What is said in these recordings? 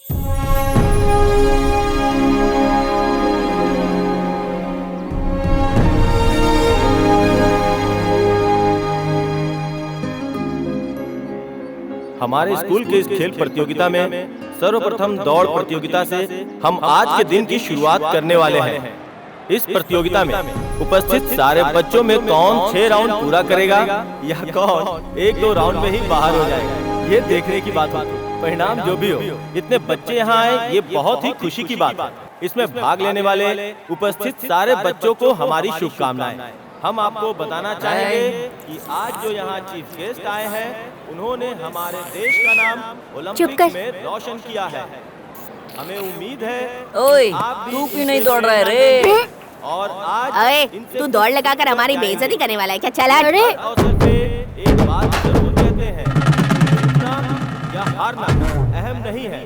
हमारे स्कूल के इस खेल प्रतियोगिता में सर्वप्रथम दौड़ प्रतियोगिता से हम आज के दिन की शुरुआत करने वाले हैं। इस प्रतियोगिता में उपस्थित सारे बच्चों में कौन 6 राउंड पूरा करेगा या कौन 1-2 राउंड में ही बाहर हो जाएगा, ये देखने की बात होगी। परिणाम जो भी हो, इतने बच्चे यहाँ आए ये बहुत ही खुशी की बात है। इसमें भाग लेने वाले उपस्थित सारे बच्चों को हमारी शुभकामनाएं। हम आपको बताना चाहेंगे कि आज जो यहाँ चीफ गेस्ट आए हैं, उन्होंने हमारे देश का नाम ओलंपिक में रोशन किया है। हमें उम्मीद है ओए, तू क्यों नहीं दौड़ रहा है रे? और आज तू दौड़ लगाकर हमारी बेइज्जती करने वाला है क्या? चला रे। अवसर पे एक बात जरूर कहते हैं, जीतना या हारना अहम नहीं है,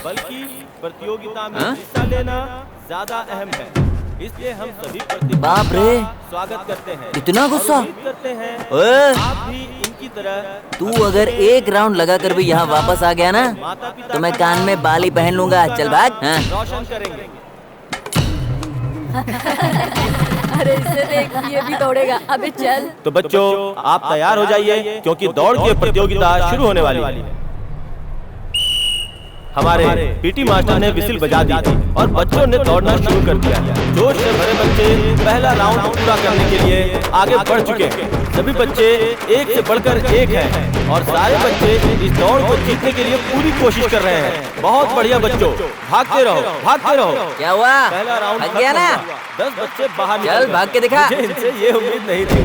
बल्कि प्रतियोगिता में हिस्सा लेना ज्यादा अहम है। इसलिए हम सभी बाप रे, स्वागत करते हैं। इतना गुस्सा करते हैं ओए, आप भी इनकी तरह। तू अगर 1 राउंड लगाकर भी यहाँ वापस आ गया ना, तो मैं कान में बाली पहन लूंगा। चल भाग। हाँ? रोशन करेंगे। अरे इसे देख, ये भी दौड़ेगा। अबे चल। तो बच्चों आप तैयार हो जाइए, क्योंकि दौड़ की प्रतियोगिता शुरू होने वाली है। हमारे पीटी मास्टर ने विसिल बजा दी और बच्चों ने दौड़ना शुरू कर दिया। जोश से भरे बच्चे पहला राउंड पूरा करने के लिए आगे बढ़ चुके हैं। सभी बच्चे एक से बढ़कर एक हैं और सारे बच्चे इस दौड़ को जीतने के लिए पूरी कोशिश कर रहे हैं। बहुत बढ़िया बच्चों, भागते रहो, भागते रहो। क्या हुआ? पहला राउंड थक गया ना? 10 बच्चे बाहर चल निकल गए। भाग के दिखा। मुझे इनसे ये उम्मीद नहीं थी।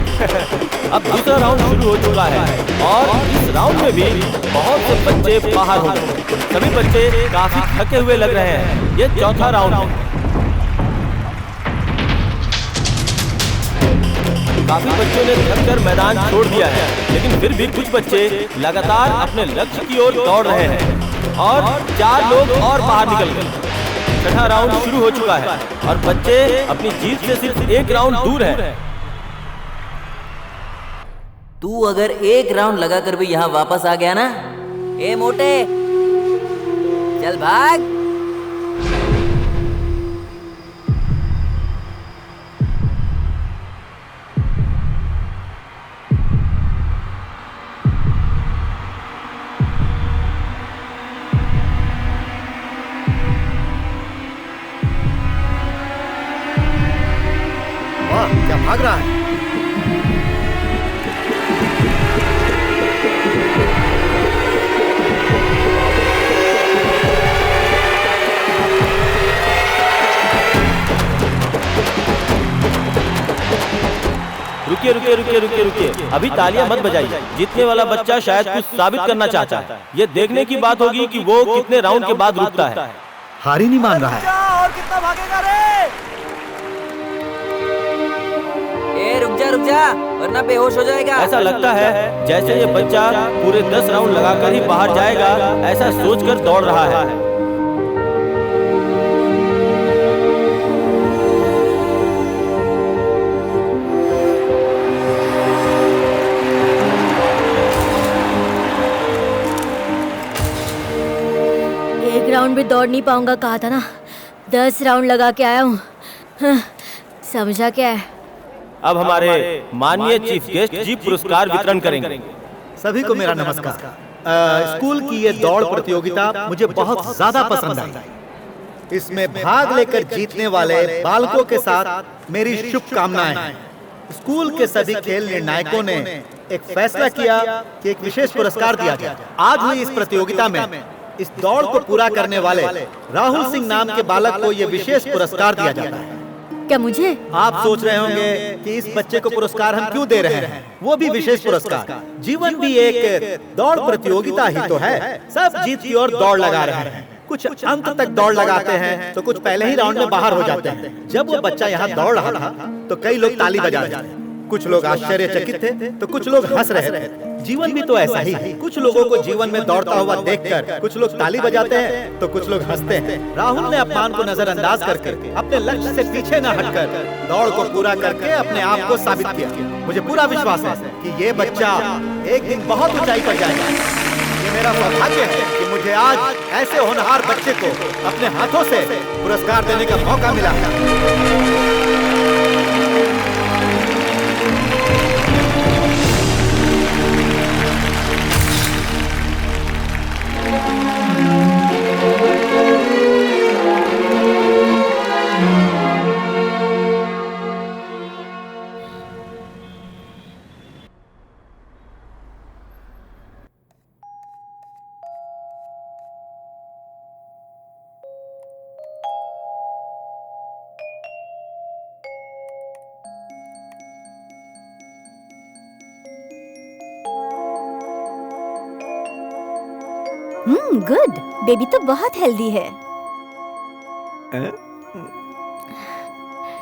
अब दूसरा राउंड शुरू हो चुका है और इस राउंड में भी बहुत से बच्चे बाहर हो गए। सभी बच्चे काफी थके हुए लग रहे हैं। ये चौथा राउंड है। काफी बच्चों ने थककर मैदान छोड़ दिया है, लेकिन फिर भी कुछ बच्चे लगातार अपने लक्ष्य की ओर दौड़ रहे हैं और 4 लोग और बाहर निकल गए। छठा राउंड शुरू हो चुका है और बच्चे अपनी जीत से सिर्फ 1 राउंड दूर हैं। तू अगर 1 राउंड लगाकर भी यहाँ वापस आ गया ना, ए मोटे, चल भाग। वाह, क्या भाग रहा है। रुकिए रुकिए रुकिए रुकिए रुकिए, अभी तालियां मत बजाइए। जीतने वाला बच्चा शायद कुछ साबित करना चाहता है। ये देखने की बात होगी कि वो कितने राउंड के बाद रुकता है। हार ही नहीं मान रहा है। और कितना भागेगा रे? ए रुक जा, वरना बेहोश हो जाएगा। ऐसा लगता है जैसे ये बच्चा पूरे 10 राउंड लगाकर ही बाहर जाएगा, ऐसा सोचकर दौड़ रहा है। राउंड भी दौड़ नहीं पाऊंगा, कहा था ना। 10 राउंड लगा के आया हूँ। समझा क्या है? अब हमारे माननीय चीफ गेस्ट जी पुरस्कार वितरण करेंगे। सभी को मेरा नमस्कार। स्कूल की ये दौड़ प्रतियोगिता मुझे बहुत ज्यादा पसंद आई। इसमें भाग लेकर जीतने वाले बालकों के साथ मेरी शुभकामनाएं हैं। स्कूल के सभी खेल निर्णायकों ने एक फैसला किया कि एक विशेष पुरस्कार दिया जाए। आज हुई इस प्रतियोगिता में इस दौड़ को पूरा करने वाले राहुल सिंह नाम के बालक को यह विशेष पुरस्कार दिया जाता है। क्या मुझे? आप सोच रहे होंगे कि इस बच्चे को पुरस्कार हम क्यों दे रहे हैं? वो भी विशेष पुरस्कार। जीवन भी एक दौड़ प्रतियोगिता ही तो है। सब जीत की ओर दौड़ लगा रहे हैं। कुछ अंत तक दौड़ लगाते हैं तो कुछ पहले ही राउंड में बाहर हो जाते हैं। जब वो बच्चा यहाँ दौड़ रहा था तो कई लोग ताली बजा रहे थे। कुछ लोग आश्चर्यचकित थे तो कुछ लोग हंस रहे थे। जीवन भी तो ऐसा ही है। कुछ लोगों को जीवन में दौड़ता हुआ देखकर कुछ लोग ताली बजाते हैं तो कुछ लोग हंसते हैं। राहुल ने अपमान को नजरअंदाज करके अपने लक्ष्य से पीछे न हटकर दौड़ को पूरा करके अपने आप को साबित किया। मुझे पूरा विश्वास है कि ये बच्चा एक दिन बहुत ऊंचाई पर जाएगा। ये मेरा सौभाग्य है कि मुझे आज ऐसे होनहार बच्चे को अपने हाथों से पुरस्कार देने का मौका मिला है। गुड। बेबी तो बहुत हेल्दी है।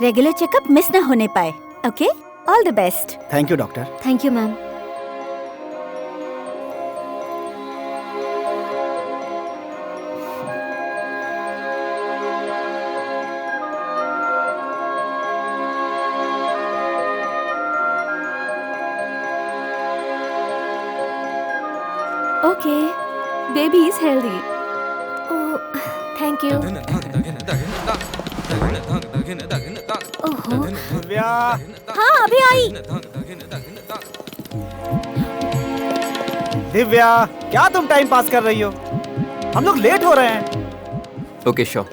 रेगुलर चेकअप मिस ना होने पाए। Okay, all the best. Thank you doctor. Thank you ma'am. Okay, baby is healthy. Oh, thank you. ओहो, दिव्या, हाँ अभी आई। दिव्या, क्या तुम टाइम पास कर रही हो? हम लोग लेट हो रहे हैं। Okay sure.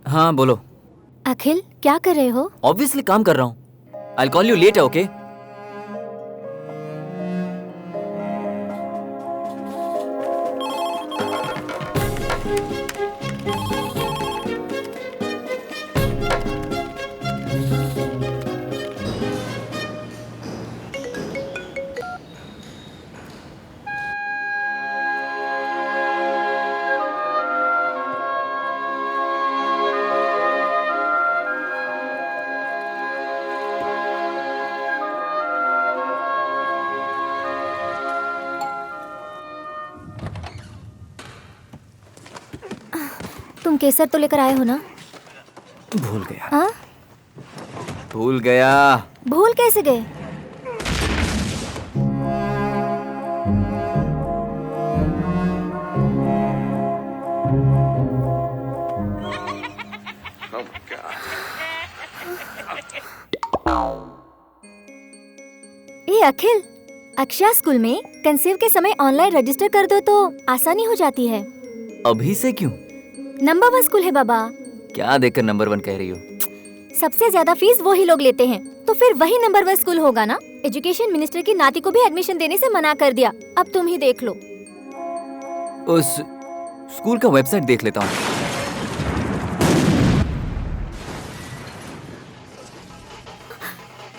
हाँ बोलो। अखिल क्या कर रहे हो? ऑब्वियसली काम कर रहा हूँ। आई कॉल यू लेट है, ओके? तुम केसर तो लेकर आए हो ना? भूल गया। हाँ? भूल गया। भूल कैसे गए? ए अखिल, अक्षया स्कूल में कंसीव के समय ऑनलाइन रजिस्टर कर दो तो आसानी हो जाती है। अभी से क्यों? नंबर 1 स्कूल है बाबा। क्या देखकर नंबर 1 कह रही हो? सबसे ज्यादा फीस वही लोग लेते हैं, तो फिर वही नंबर 1 स्कूल होगा ना। एजुकेशन मिनिस्टर की नाती को भी एडमिशन देने से मना कर दिया। अब तुम ही देख लो। उस स्कूल का वेबसाइट देख लेता हूँ।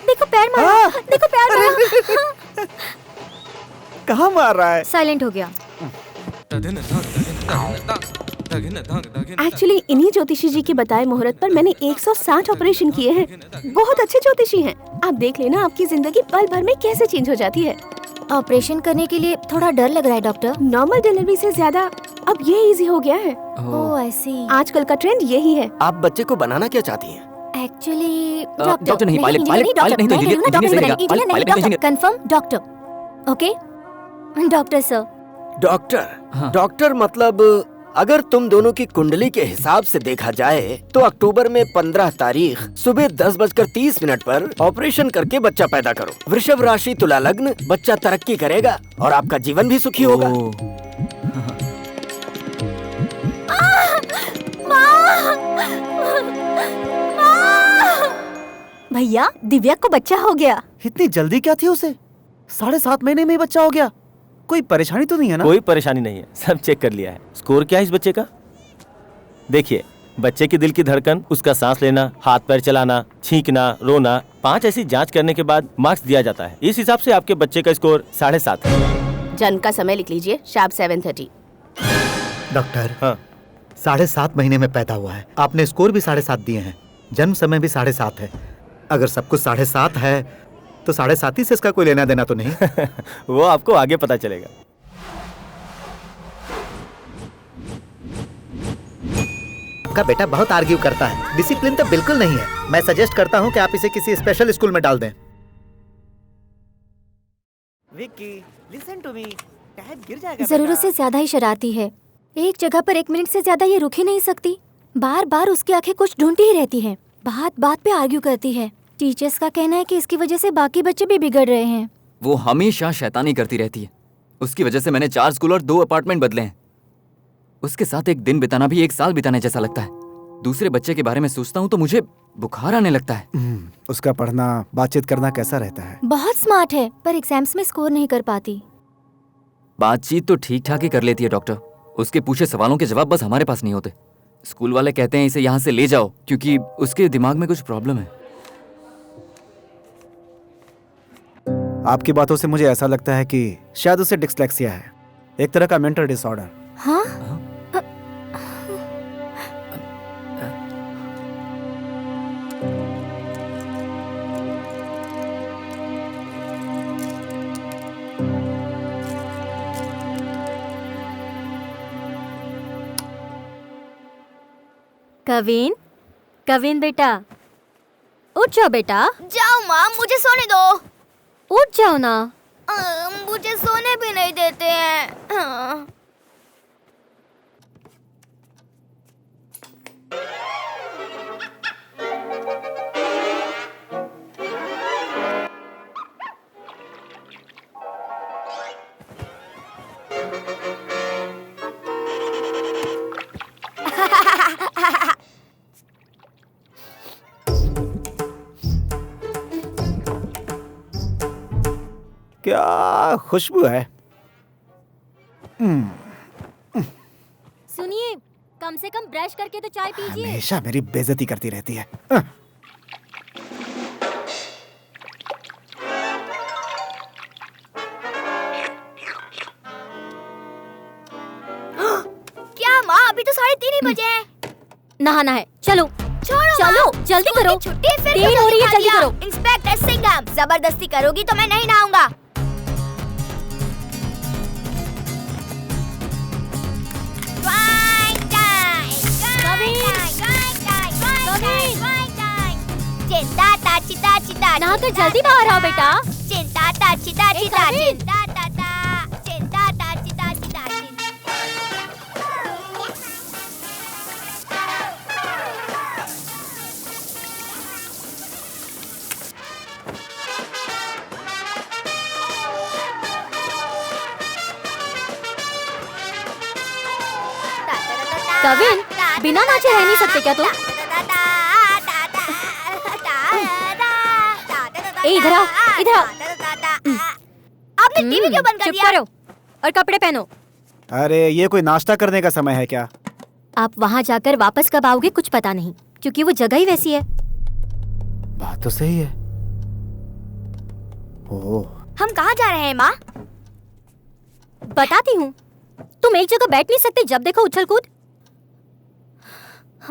देखो पैर मारा, देखो पैर मारा। कहाँ मार रहा है? साइलेंट हो गया। एक्चुअली इन्हीं ज्योतिषी जी के बताए मुहूर्त पर मैंने 160 ऑपरेशन किए हैं। बहुत अच्छे ज्योतिषी हैं। आप देख लेना आपकी जिंदगी पल भर में कैसे चेंज हो जाती है। ऑपरेशन करने के लिए थोड़ा डर लग रहा है डॉक्टर। नॉर्मल डिलीवरी से ज्यादा अब ये इजी हो गया है। ओह आई सी। आजकल का ट्रेंड यही है। आप बच्चे को बनाना क्या चाहती हैं? एक्चुअली डॉक्टर नहीं, पायलट नहीं तो engineer. Confirm doctor. Okay doctor sir. Doctor? हाँ। डॉक्टर मतलब अगर तुम दोनों की कुंडली के हिसाब से देखा जाए तो अक्टूबर में 15 तारीख सुबह 10:30 पर ऑपरेशन करके बच्चा पैदा करो। वृषभ राशि, तुला लग्न, बच्चा तरक्की करेगा और आपका जीवन भी सुखी होगा। भैया दिव्या को बच्चा हो गया। इतनी जल्दी क्या थी उसे? 7.5 महीने में ही बच्चा हो गया। कोई परेशानी तो नहीं है ना? कोई परेशानी नहीं है, सब चेक कर लिया है। स्कोर क्या है इस बच्चे का? देखिए, बच्चे की दिल की धड़कन, उसका सांस लेना, हाथ पैर चलाना, छींकना, रोना, 5 ऐसी जांच करने के बाद मार्क्स दिया जाता है। इस हिसाब से आपके बच्चे का स्कोर 7.5 है। जन्म का समय लिख लीजिए, शार्प 7:30। डॉक्टर, हाँ 7.5 महीने में पैदा हुआ है। आपने स्कोर भी 7.5 दिए हैं, जन्म समय भी 7.5 है। अगर सब कुछ 7.5 है तो 7.5 ही से इसका कोई लेना देना तो नहीं? वो आपको आगे पता चलेगा। आपका बेटा बहुत आर्ग्यू करता है, डिसिप्लिन तो बिल्कुल नहीं है। मैं सजेस्ट करता हूँ कि आप इसे किसी स्पेशल स्कूल में डाल दें। Vicky, listen to me, tab गिर जाएगा। जरूरत से ज्यादा ही शरारती है। एक जगह पर 1 मिनट से ज्यादा ये रुक ही नहीं सकती। बार बार उसकी आंखें कुछ ढूंढती ही रहती हैं। बात बात पे आर्ग्यू करती है। टीचर्स का कहना है कि इसकी वजह से बाकी बच्चे भी बिगड़ रहे हैं। वो हमेशा शैतानी करती रहती है। उसकी वजह से मैंने 4 स्कूल और 2 अपार्टमेंट बदले हैं। उसके साथ एक दिन बिताना भी 1 साल बिताने जैसा लगता है। दूसरे बच्चे के बारे में सोचता हूँ तो मुझे बुखार आने लगता है। उसका पढ़ना, बातचीत करना कैसा रहता है? बहुत स्मार्ट है, पर एग्जाम्स में स्कोर नहीं कर पाती। बातचीत तो ठीक ठाक ही कर लेती है डॉक्टर। उसके पूछे सवालों के जवाब बस हमारे पास नहीं होते। स्कूल वाले कहते हैं इसे यहाँ से ले जाओ क्योंकि उसके दिमाग में कुछ प्रॉब्लम है। आपकी बातों से मुझे ऐसा लगता है कि शायद उसे डिस्लेक्सिया है, एक तरह का मेंटल डिसऑर्डर। हाँ? कविन, कविन बेटा, उठ जाओ बेटा। जाओ माँ, मुझे सोने दो। उठ जाओ ना। मुझे सोने भी नहीं देते हैं। क्या खुशबू है। सुनिए, कम से कम ब्रश करके तो चाय पीजिए। हमेशा मेरी बेइज्जती करती रहती है। क्या माँ, अभी तो 3:30 ही बजे हैं। नहाना है, चलो छोड़ो चलो, माँ। जल्दी स्कूल करो। की छुट्टी फिर देर क्यों हो रही है, दिखा जल्दी दिया? करो। इंस्पेक्टर सिंघम, जबरदस्ती करोगी तो मैं नहीं नहाऊंगा। चिंता ता चिता चिता नहाकर जल्दी बाहर आओ बेटा। चिंता ता चिता चिता कविन। चिंता ता ता चिंता ता चिता चिता कविन, बिना नाचे रह नहीं सकते क्या तुम? ए, इधर आओ, इधर आओ। आपने टीवी क्यों बंद कर चुप दिया? करो और कपड़े पहनो। अरे ये कोई नाश्ता करने का समय है क्या? आप वहाँ जाकर वापस कब आओगे कुछ पता नहीं, क्योंकि वो जगह ही वैसी है। बात तो सही है। ओह, हम कहाँ जा रहे हैं माँ? बताती हूँ। तुम एक जगह बैठ नहीं सकते जब देखो उछल कूद।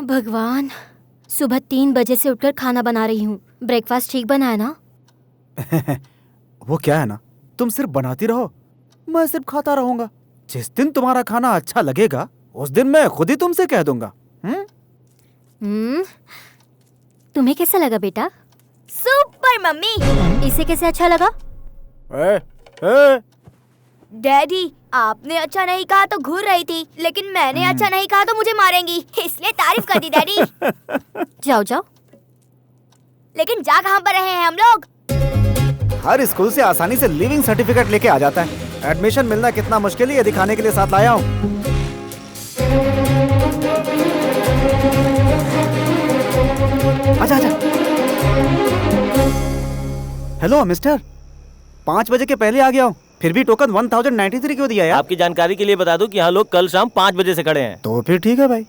भगवान, सुबह 3 बजे से उठकर खाना बना रही हूँ। ब्रेकफास्ट ठीक बना है ना? वो क्या है ना, तुम सिर्फ बनाती रहो, मैं सिर्फ खाता रहूंगा। जिस दिन तुम्हारा खाना अच्छा लगेगा उस दिन मैं खुद ही तुमसे कह दूंगा। तुम्हें कैसा लगा बेटा? Super mummy. इसे कैसे अच्छा लगा? डैडी, आपने अच्छा नहीं कहा तो घूर रही थी, लेकिन मैंने अच्छा नहीं कहा तो मुझे मारेंगी, इसलिए तारीफ कर दी डैडी। जाओ जाओ। लेकिन जा कहाँ पर रहे हैं हम लोग? हर स्कूल से आसानी से लिविंग सर्टिफिकेट लेके आ जाता है। एडमिशन मिलना कितना मुश्किल है ये दिखाने के लिए साथ लाया हूँ। आजा आजा। हेलो मिस्टर, 5 बजे के पहले आ गया हूँ, फिर भी टोकन 1093 क्यों दिया यार? आपकी जानकारी के लिए बता दूं कि यहाँ लोग कल शाम 5 बजे से खड़े हैं। तो फिर ठीक है भाई।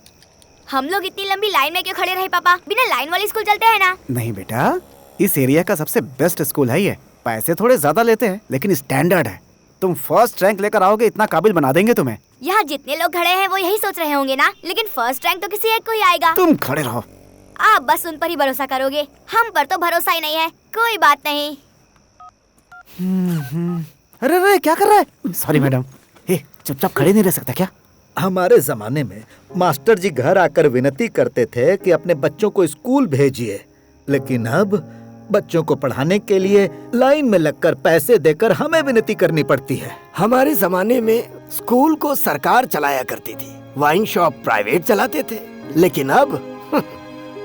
हम लोग इतनी लंबी लाइन में क्यों खड़े रहे पापा? बिना लाइन वाली स्कूल चलते हैं ना? नहीं बेटा, इस एरिया का सबसे बेस्ट स्कूल है ये। पैसे थोड़े ज्यादा लेते हैं लेकिन स्टैंडर्ड है। तुम फर्स्ट रैंक लेकर आओगे, इतना काबिल बना देंगे तुम्हें। यहाँ जितने लोग खड़े हैं वो यही सोच रहे होंगे ना, लेकिन फर्स्ट रैंक तो किसी एक को ही आएगा। तुम खड़े रहो। आप बस उन पर ही भरोसा करोगे, हम पर तो भरोसा ही नहीं है। कोई बात नहीं। अरे अरे क्या कर रहा है? Sorry madam. चुपचाप खड़े नहीं रह सकता क्या? हमारे जमाने में मास्टर जी घर आकर विनती करते थे कि अपने बच्चों को स्कूल भेजिए, लेकिन अब बच्चों को पढ़ाने के लिए लाइन में लगकर पैसे देकर हमें विनती करनी पड़ती है। हमारे जमाने में स्कूल को सरकार चलाया करती थी, वाइन शॉप प्राइवेट चलाते थे, लेकिन अब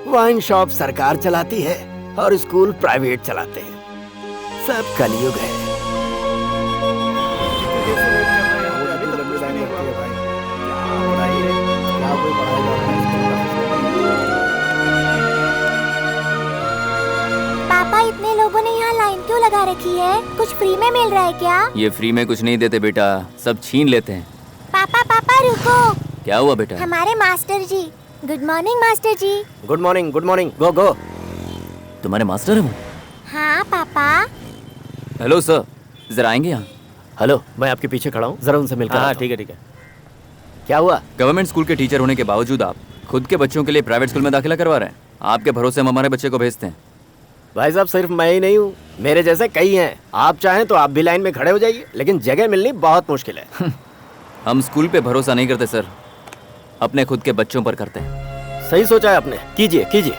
वाइन शॉप सरकार चलाती है और स्कूल प्राइवेट चलाते हैं। सब कलयुग है। पापा, इतने लोगों ने यहाँ लाइन क्यों लगा रखी है? कुछ फ्री में मिल रहा है क्या? ये फ्री में कुछ नहीं देते बेटा, सब छीन लेते हैं। पापा पापा रुको। क्या हुआ बेटा? हमारे master ji. Good morning master ji. Good morning, good morning. Go go. तुम्हारे मास्टर है वो? हाँ पापा। हेलो सर, जरा आएंगे यहाँ? हेलो, मैं आपके पीछे खड़ा हूँ, जरा उनसे मिलकर। हाँ ठीक है ठीक है। क्या हुआ? गवर्नमेंट स्कूल के टीचर होने के बावजूद आप खुद के बच्चों के लिए प्राइवेट स्कूल में दाखिला करवा रहे हैं। आपके भरोसे हम हमारे बच्चे को भेजते हैं। भाई साहब, सिर्फ मैं ही नहीं हूँ, मेरे जैसे कई हैं। आप चाहें तो आप भी लाइन में खड़े हो जाइए, लेकिन जगह मिलनी बहुत मुश्किल है। हम स्कूल पे भरोसा नहीं करते सर, अपने खुद के बच्चों पर करते हैं। सही सोचा है आपने, कीजिए कीजिए।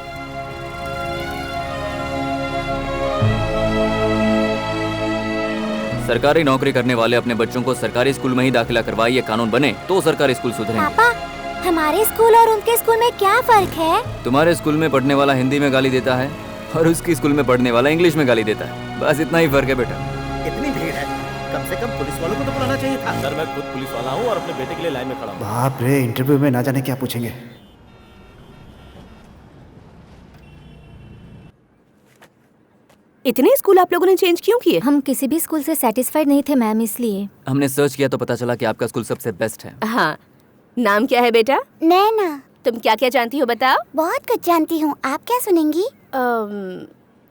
सरकारी नौकरी करने वाले अपने बच्चों को सरकारी स्कूल में ही दाखिला करवाए, ये कानून बने तो सरकारी स्कूल सुधरेंगे। पापा, हमारे स्कूल और उनके स्कूल में क्या फर्क है? तुम्हारे स्कूल में पढ़ने वाला हिंदी में गाली देता है और उसकी स्कूल में पढ़ने वाला इंग्लिश में गाली देता है, बस इतना ही फर्क है बेटा। इतनी भीड़ है, कम से कम पुलिस वालों को तो बुलाना चाहिए था। सर मैं खुद पुलिस वाला हूँ और अपने बेटे के लिए लाइन में खड़ा हूँ। बाप रे, इंटरव्यू में ना जाने क्या पूछेंगे। इतने स्कूल आप लोगों ने चेंज क्यों किए? हम किसी भी स्कूल से सेटिस्फाइड नहीं थे मैम, इसलिए। हमने सर्च किया तो पता चला कि आपका स्कूल सबसे बेस्ट है। हाँ, नाम क्या है बेटा? नैना। तुम क्या क्या जानती हो बताओ? बहुत कुछ जानती हूँ, आप क्या सुनेंगी?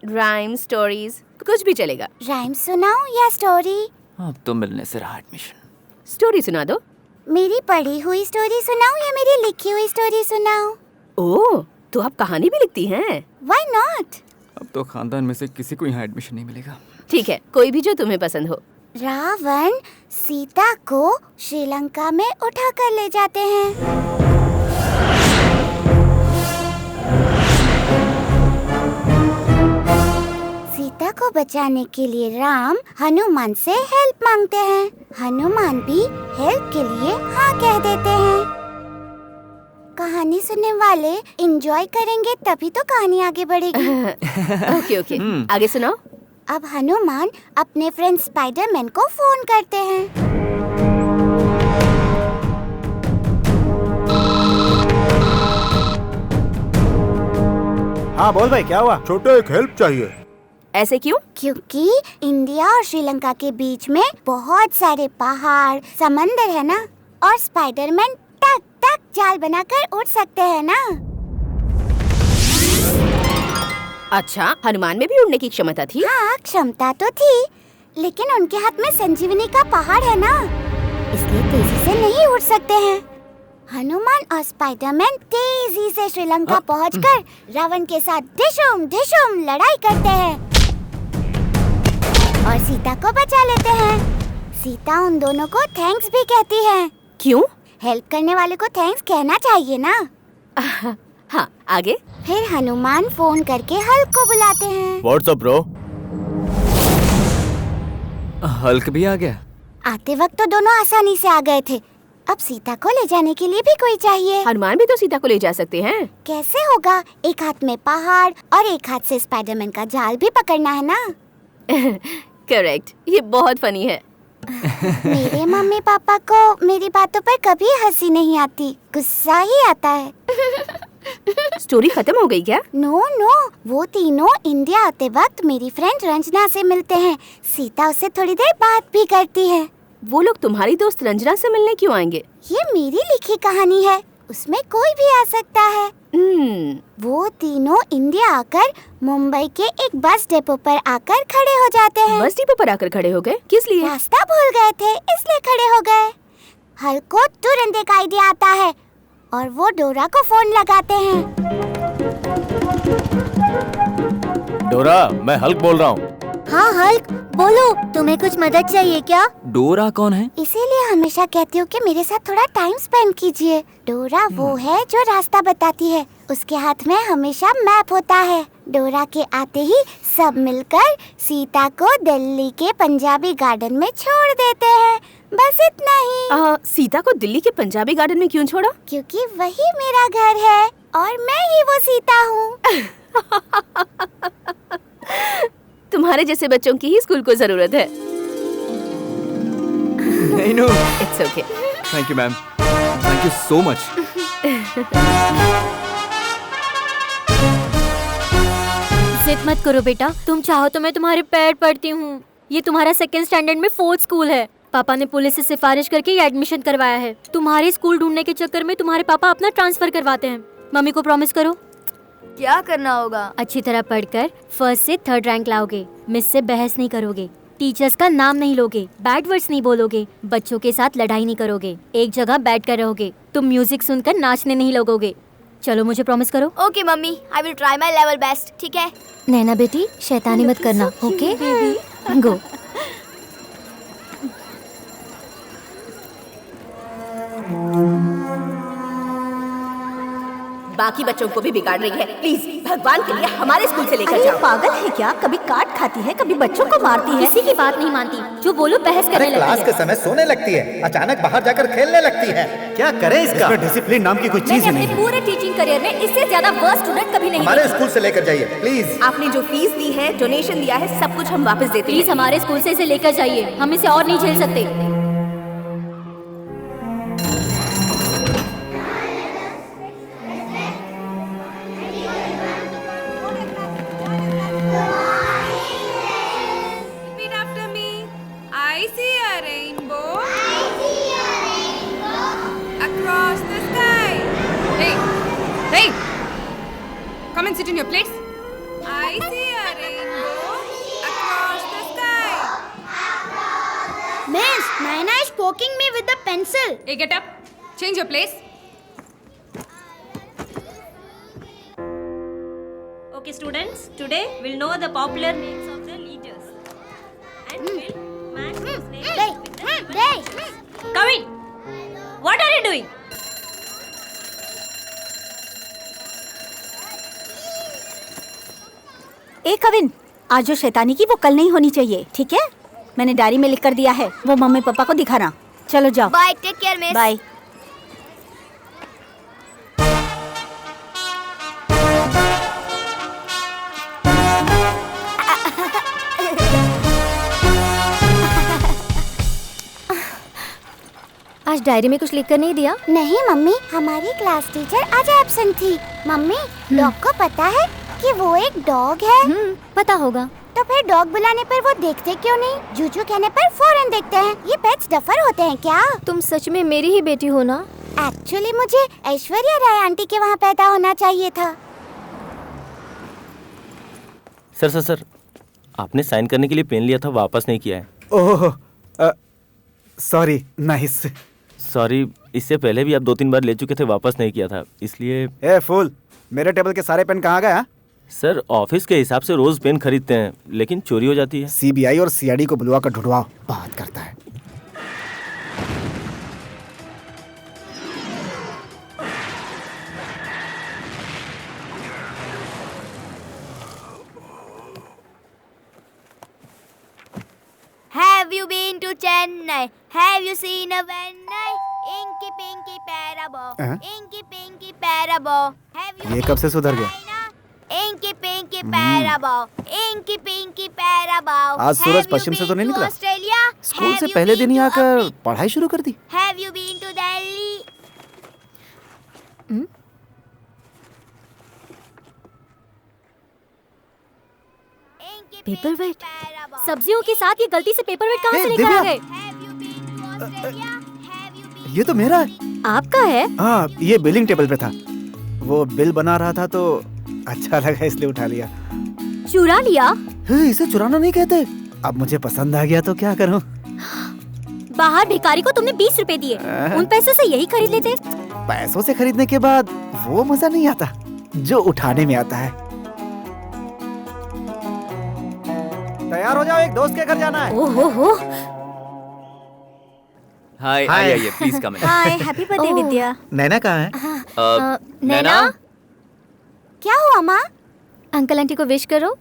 राइम, स्टोरीज, कुछ भी चलेगा। राइम सुनाऊं या स्टोरी? अब तो मिलने से रहा एडमिशन। स्टोरी सुना दो। मेरी पढ़ी हुई स्टोरी सुनाऊं या मेरी लिखी हुई स्टोरी सुनाऊं? ओह, तो आप कहानी भी लिखती हैं? Why not? अब तो खानदान में से किसी को यहाँ एडमिशन नहीं मिलेगा। ठीक है, कोई भी जो तुम्हें पसंद हो। रावण सीता को श्रीलंका में उठा कर ले जाते हैं। सीता को बचाने के लिए राम हनुमान से हेल्प मांगते हैं। हनुमान भी हेल्प के लिए हाँ कह देते हैं। कहानी सुनने वाले एंजॉय करेंगे तभी तो कहानी आगे बढ़ेगी। ओके ओके, आगे सुनाओ। अब हनुमान अपने फ्रेंड स्पाइडरमैन को फोन करते हैं। हाँ बोल भाई, क्या हुआ? छोटे, एक हेल्प चाहिए। ऐसे क्यों? क्योंकि इंडिया और श्रीलंका के बीच में बहुत सारे पहाड़, समंदर है ना, और स्पाइडरमैन टक टक जाल बनाकर उड़ सकते हैं ना। अच्छा, हनुमान में भी उड़ने की क्षमता थी? हाँ, क्षमता तो थी, लेकिन उनके हाथ में संजीवनी का पहाड़ है ना, इसलिए तेजी से नहीं उड़ सकते हैं। हनुमान और स्पाइडरमैन तेजी से श्रीलंका पहुंचकर रावण के साथ ढिशुम ढिशुम लड़ाई करते हैं और सीता को बचा लेते हैं। सीता उन दोनों को थैंक्स भी कहती है। क्यों? हेल्प करने वाले को थैंक्स कहना चाहिए ना। हाँ, आगे? फिर हनुमान फोन करके हल्क को बुलाते हैं। WhatsApp bro? हल्क भी आ गया? आते वक्त तो दोनों आसानी से आ गए थे, अब सीता को ले जाने के लिए भी कोई चाहिए। हनुमान भी तो सीता को ले जा सकते हैं। कैसे होगा? एक हाथ में पहाड़ और एक हाथ से स्पाइडरमैन का जाल भी पकड़ना है ना। करेक्ट, ये बहुत फनी है। मेरे मम्मी पापा को मेरी बातों पर कभी हंसी नहीं आती, गुस्सा ही आता है। स्टोरी खत्म हो गई क्या? नो नो, वो तीनों इंडिया आते वक्त मेरी फ्रेंड रंजना से मिलते हैं। सीता उससे थोड़ी देर बात भी करती है। वो लोग तुम्हारी दोस्त रंजना से मिलने क्यों आएंगे? ये मेरी लिखी कहानी है, उसमें कोई भी आ सकता है। वो तीनों इंडिया आकर मुंबई के एक बस डिपो पर आकर खड़े हो जाते हैं। बस डिपो पर आकर खड़े हो गए? किस लिए? रास्ता भूल गए थे इसलिए खड़े हो गए। हल्क को तुरंत एक आइडिया आता है और वो डोरा को फोन लगाते हैं। डोरा, मैं हल्क बोल रहा हूँ। हाँ हल्क, बोलो, तुम्हें कुछ मदद चाहिए क्या? डोरा कौन है? इसीलिए हमेशा कहती हूँ कि मेरे साथ थोड़ा टाइम स्पेंड कीजिए। डोरा वो है जो रास्ता बताती है। उसके हाथ में हमेशा मैप होता है। डोरा के आते ही सब मिलकर सीता को दिल्ली के पंजाबी गार्डन में छोड़ देते हैं। बस इतना ही। सीता को दिल्ली के पंजाबी गार्डन में क्यों छोड़ा? क्योंकि वही मेरा घर है और मैं ही वो सीता हूँ। तुम्हारे जैसे बच्चों की ही स्कूल को जरूरत है। नहीं no. It's okay. Thank you ma'am, thank you so much. जिद मत करो बेटा, तुम चाहो तो मैं तुम्हारे पैर पड़ती हूँ। ये तुम्हारा 2nd स्टैंडर्ड में 4th स्कूल है। पापा ने पुलिस से सिफारिश करके ये एडमिशन करवाया है। तुम्हारे स्कूल ढूंढने के चक्कर में तुम्हारे पापा अपना ट्रांसफर करवाते हैं। मम्मी को प्रॉमिस करो। क्या करना होगा? अच्छी तरह पढ़कर 1st से 3rd रैंक लाओगे। मिस से बहस नहीं करोगे, टीचर्स का नाम नहीं लोगे, बैड वर्ड्स नहीं बोलोगे, बच्चों के साथ लड़ाई नहीं करोगे, एक जगह बैठ कर रहोगे। तुम म्यूजिक सुनकर नाचने नहीं लगोगे। चलो मुझे प्रॉमिस करो। Okay mummy, I will try my level best. ठीक है? नैना बेटी, शैतानी मत करना, ओके? गो। बाकी बच्चों को भी बिगाड़ रही है। प्लीज भगवान के लिए हमारे स्कूल से लेकर जाओ। पागल है क्या? कभी काट खाती है, कभी बच्चों को मारती है। किसी की बात नहीं मानती, जो बोलो बहस करने लगती क्लास है। के समय सोने लगती है, अचानक बाहर जाकर खेलने लगती है। क्या करें इसका? डिसिप्लिन नाम की कोई चीज मैंने ही नहीं अपने है। पूरे टीचिंग करियर में इससे ज्यादा वर्स्ट स्टूडेंट कभी नहीं हमारे देखी। स्कूल से लेकर जाइए प्लीज। आपने जो फीस दी है, डोनेशन दिया है, सब कुछ हम वापस देते प्लीज हमारे स्कूल से इसे लेकर जाइए, हम इसे और नहीं झेल सकते। Repeat after me. I see a rainbow. Across the sky. Hey, hey. Come and sit in your place. I see a rainbow across the sky. Miss, Naina is poking me with the pencil. Hey, get up. Change your place. Okay, students, today we'll know the popular names of the leaders. And we'll match those names with the given pictures. Kavin, what are you doing? ए कविन, आज जो शैतानी की वो कल नहीं होनी चाहिए, ठीक है? मैंने डायरी में लिख कर दिया है, वो मम्मी पापा को दिखाना। चलो जाओ। Bye, take care miss. Bye. आज डायरी में कुछ लिख कर नहीं दिया? नहीं मम्मी, हमारी क्लास टीचर आज एब्सेंट थी। मम्मी, डॉग को पता है कि वो एक डॉग है? पता होगा। तो फिर डॉग बुलाने पर वो देखते क्यों नहीं? जूजू कहने पर फौरन देखते हैं। ये पेट्स डफर होते हैं क्या? तुम सच में मेरी ही बेटी हो ना? एक्चुअली मुझे ऐश्वर्या राय आंटी के वहाँ पैदा होना चाहिए था। सर, आपने साइन करने के लिए पेन लिया था, वापस नहीं किया है। ओह, सॉरी। नाइस। सॉरी, इससे पहले भी आप 2-3 बार ले चुके थे, वापस नहीं किया था, इसलिए। ए फूल, मेरे टेबल के सारे पेन कहाँ गए? हाँ? सर, ऑफिस के हिसाब से रोज पेन खरीदते हैं, लेकिन चोरी हो जाती है। सीबीआई और सीआईडी को बुलवा कर ढूंढवाओ, बात करता है। Have you been to Chennai? Have you seen a Chennai? Inky Pinky Parabo. Inky Pinky Parabo. Have you ये कब से सुधर गया? Inky Pinky Parabo. Inky Pinky Parabo. आज सूरज पश्चिम से तो नहीं निकला? स्कूल से पहले दिन ही आकर पढ़ाई शुरू कर दी। Have you been to Delhi? Paper weight? सब्जियों के साथ ये गलती से पेपर वेट कहाँ से लेकर आ गए? ये तो मेरा है। आपका है? हाँ, ये बिलिंग टेबल पे था। वो बिल बना रहा था तो अच्छा लगा इसलिए उठा लिया। चुरा लिया? इसे चुराना नहीं कहते। अब मुझे पसंद आ गया तो क्या करूं? बाहर भिखारी को तुमने 20 रुपए दिए, उन पैसों से यही खरीद लेते। पैसों से खरीदने के बाद वो मजा नहीं आता जो उठाने में आता है। तैयार हो जाओ, एक दोस्त के घर जाना है। ओहो हो। हाय आइए please come in. Hi, happy birthday Vidya. Naina कहाँ है? नैना क्या हुआ माँ? अंकल आंटी को विश करो।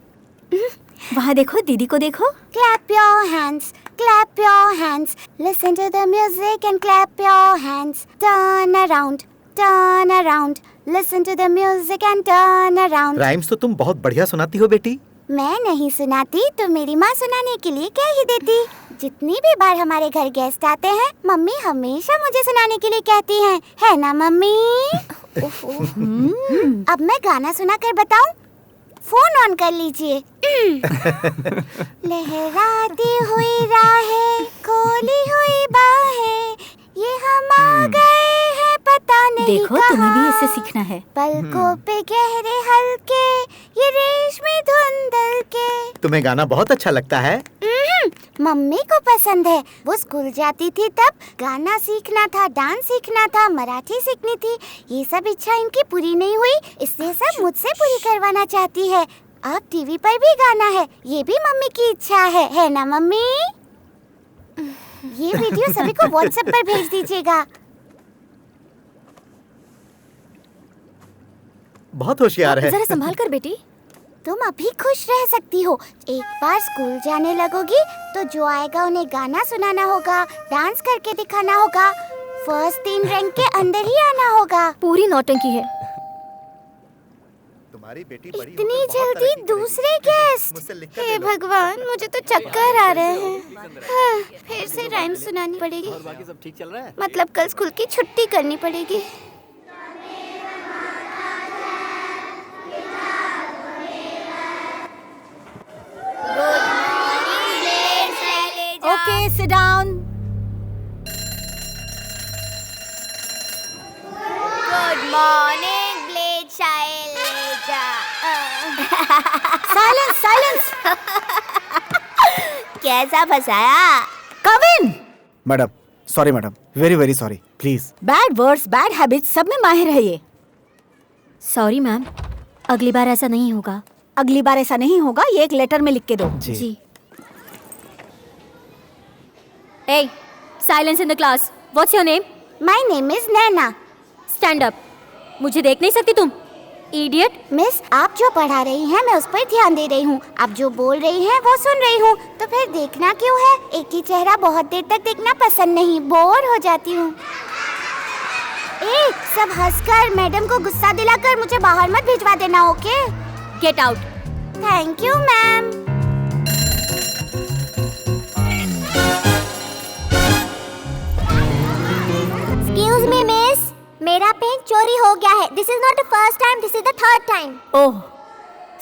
वहाँ देखो, दीदी को देखो। Clap your hands, clap your hands. Listen to the music and clap your hands. Turn around, turn around. Listen to the music and turn around. Rhymes तो तुम बहुत बढ़िया सुनाती हो बेटी। मैं नहीं सुनाती तो मेरी माँ सुनाने के लिए कह ही देती। जितनी भी बार हमारे घर गेस्ट आते हैं, मम्मी हमेशा मुझे सुनाने के लिए कहती हैं, है ना मम्मी? अब मैं गाना सुना कर बताऊं? फोन ऑन कर लीजिए। लहराती हुई राहें, खोली हुई बाहें, ये हम आ गए हैं पता नहीं देखो, तुम्हें भी इससे सीखना है। पलकों पे गहरे हल्के, ये रेशमी धुंधल के। तुम्हें गाना बहुत अच्छा लगता है। मम्मी को पसंद है। वो स्कूल जाती थी तब गाना सीखना था, डांस सीखना था, मराठी सीखनी थी। ये सब इच्छा इनकी पूरी नहीं हुई, इसलिए सब मुझसे पूरी करवाना चाहती है। अब टीवी पर भी गाना है, ये भी मम्मी की इच्छा है ना मम्मी? ये वीडियो सभी को व्हाट्सएप पर भेज दीजिएगा। बहुत होशियार है। जरा संभाल कर बेटी। तुम अभी खुश रह सकती हो। एक बार स्कूल जाने लगोगी तो जो आएगा उन्हें गाना सुनाना होगा, डांस करके दिखाना होगा, फर्स्ट 3 रैंक के अंदर ही आना होगा। पूरी नौटंकी है। तुम्हारी बेटी इतनी जल्दी दूसरे गेस्ट? हे भगवान, मुझे तो चक्कर आ रहे हैं। हाँ, फिर से राइम सुनानी पड़ेगी। बाकी सब ठीक चल रहा है? मतलब कल स्कूल की छुट्टी करनी पड़ेगी। Okay, sit down. Good morning ब्लेड शैलेजा। Silence, silence. कैसा फंसाया? Come in. Madam, sorry madam, very very sorry, please. Bad words, bad habits सब में माहिर है ये। सॉरी मैम, अगली बार ऐसा नहीं होगा। अगली बार ऐसा नहीं होगा, ये एक लेटर में लिख के दो। जी। Hey, silence in the class. What's your name? My name is Naina. Stand up. मुझे देख नहीं सकती तुम? Idiot. मिस, आप जो पढ़ा रही हैं मैं उस पर ध्यान दे रही हूँ। आप जो बोल रही हैं वो सुन रही हूँ। तो फिर देखना क्यों है? एक ही चेहरा बहुत देर तक देखना पसंद नहीं, बोर हो जाती हूँ। सब हंसकर मैडम को गुस्सा दिलाकर मुझे बाहर मत भिजवा देना, okay? Get out. Thank you ma'am. Excuse me, miss, मेरा पेन चोरी हो गया है। This is not the first time, this is the third time. ओह,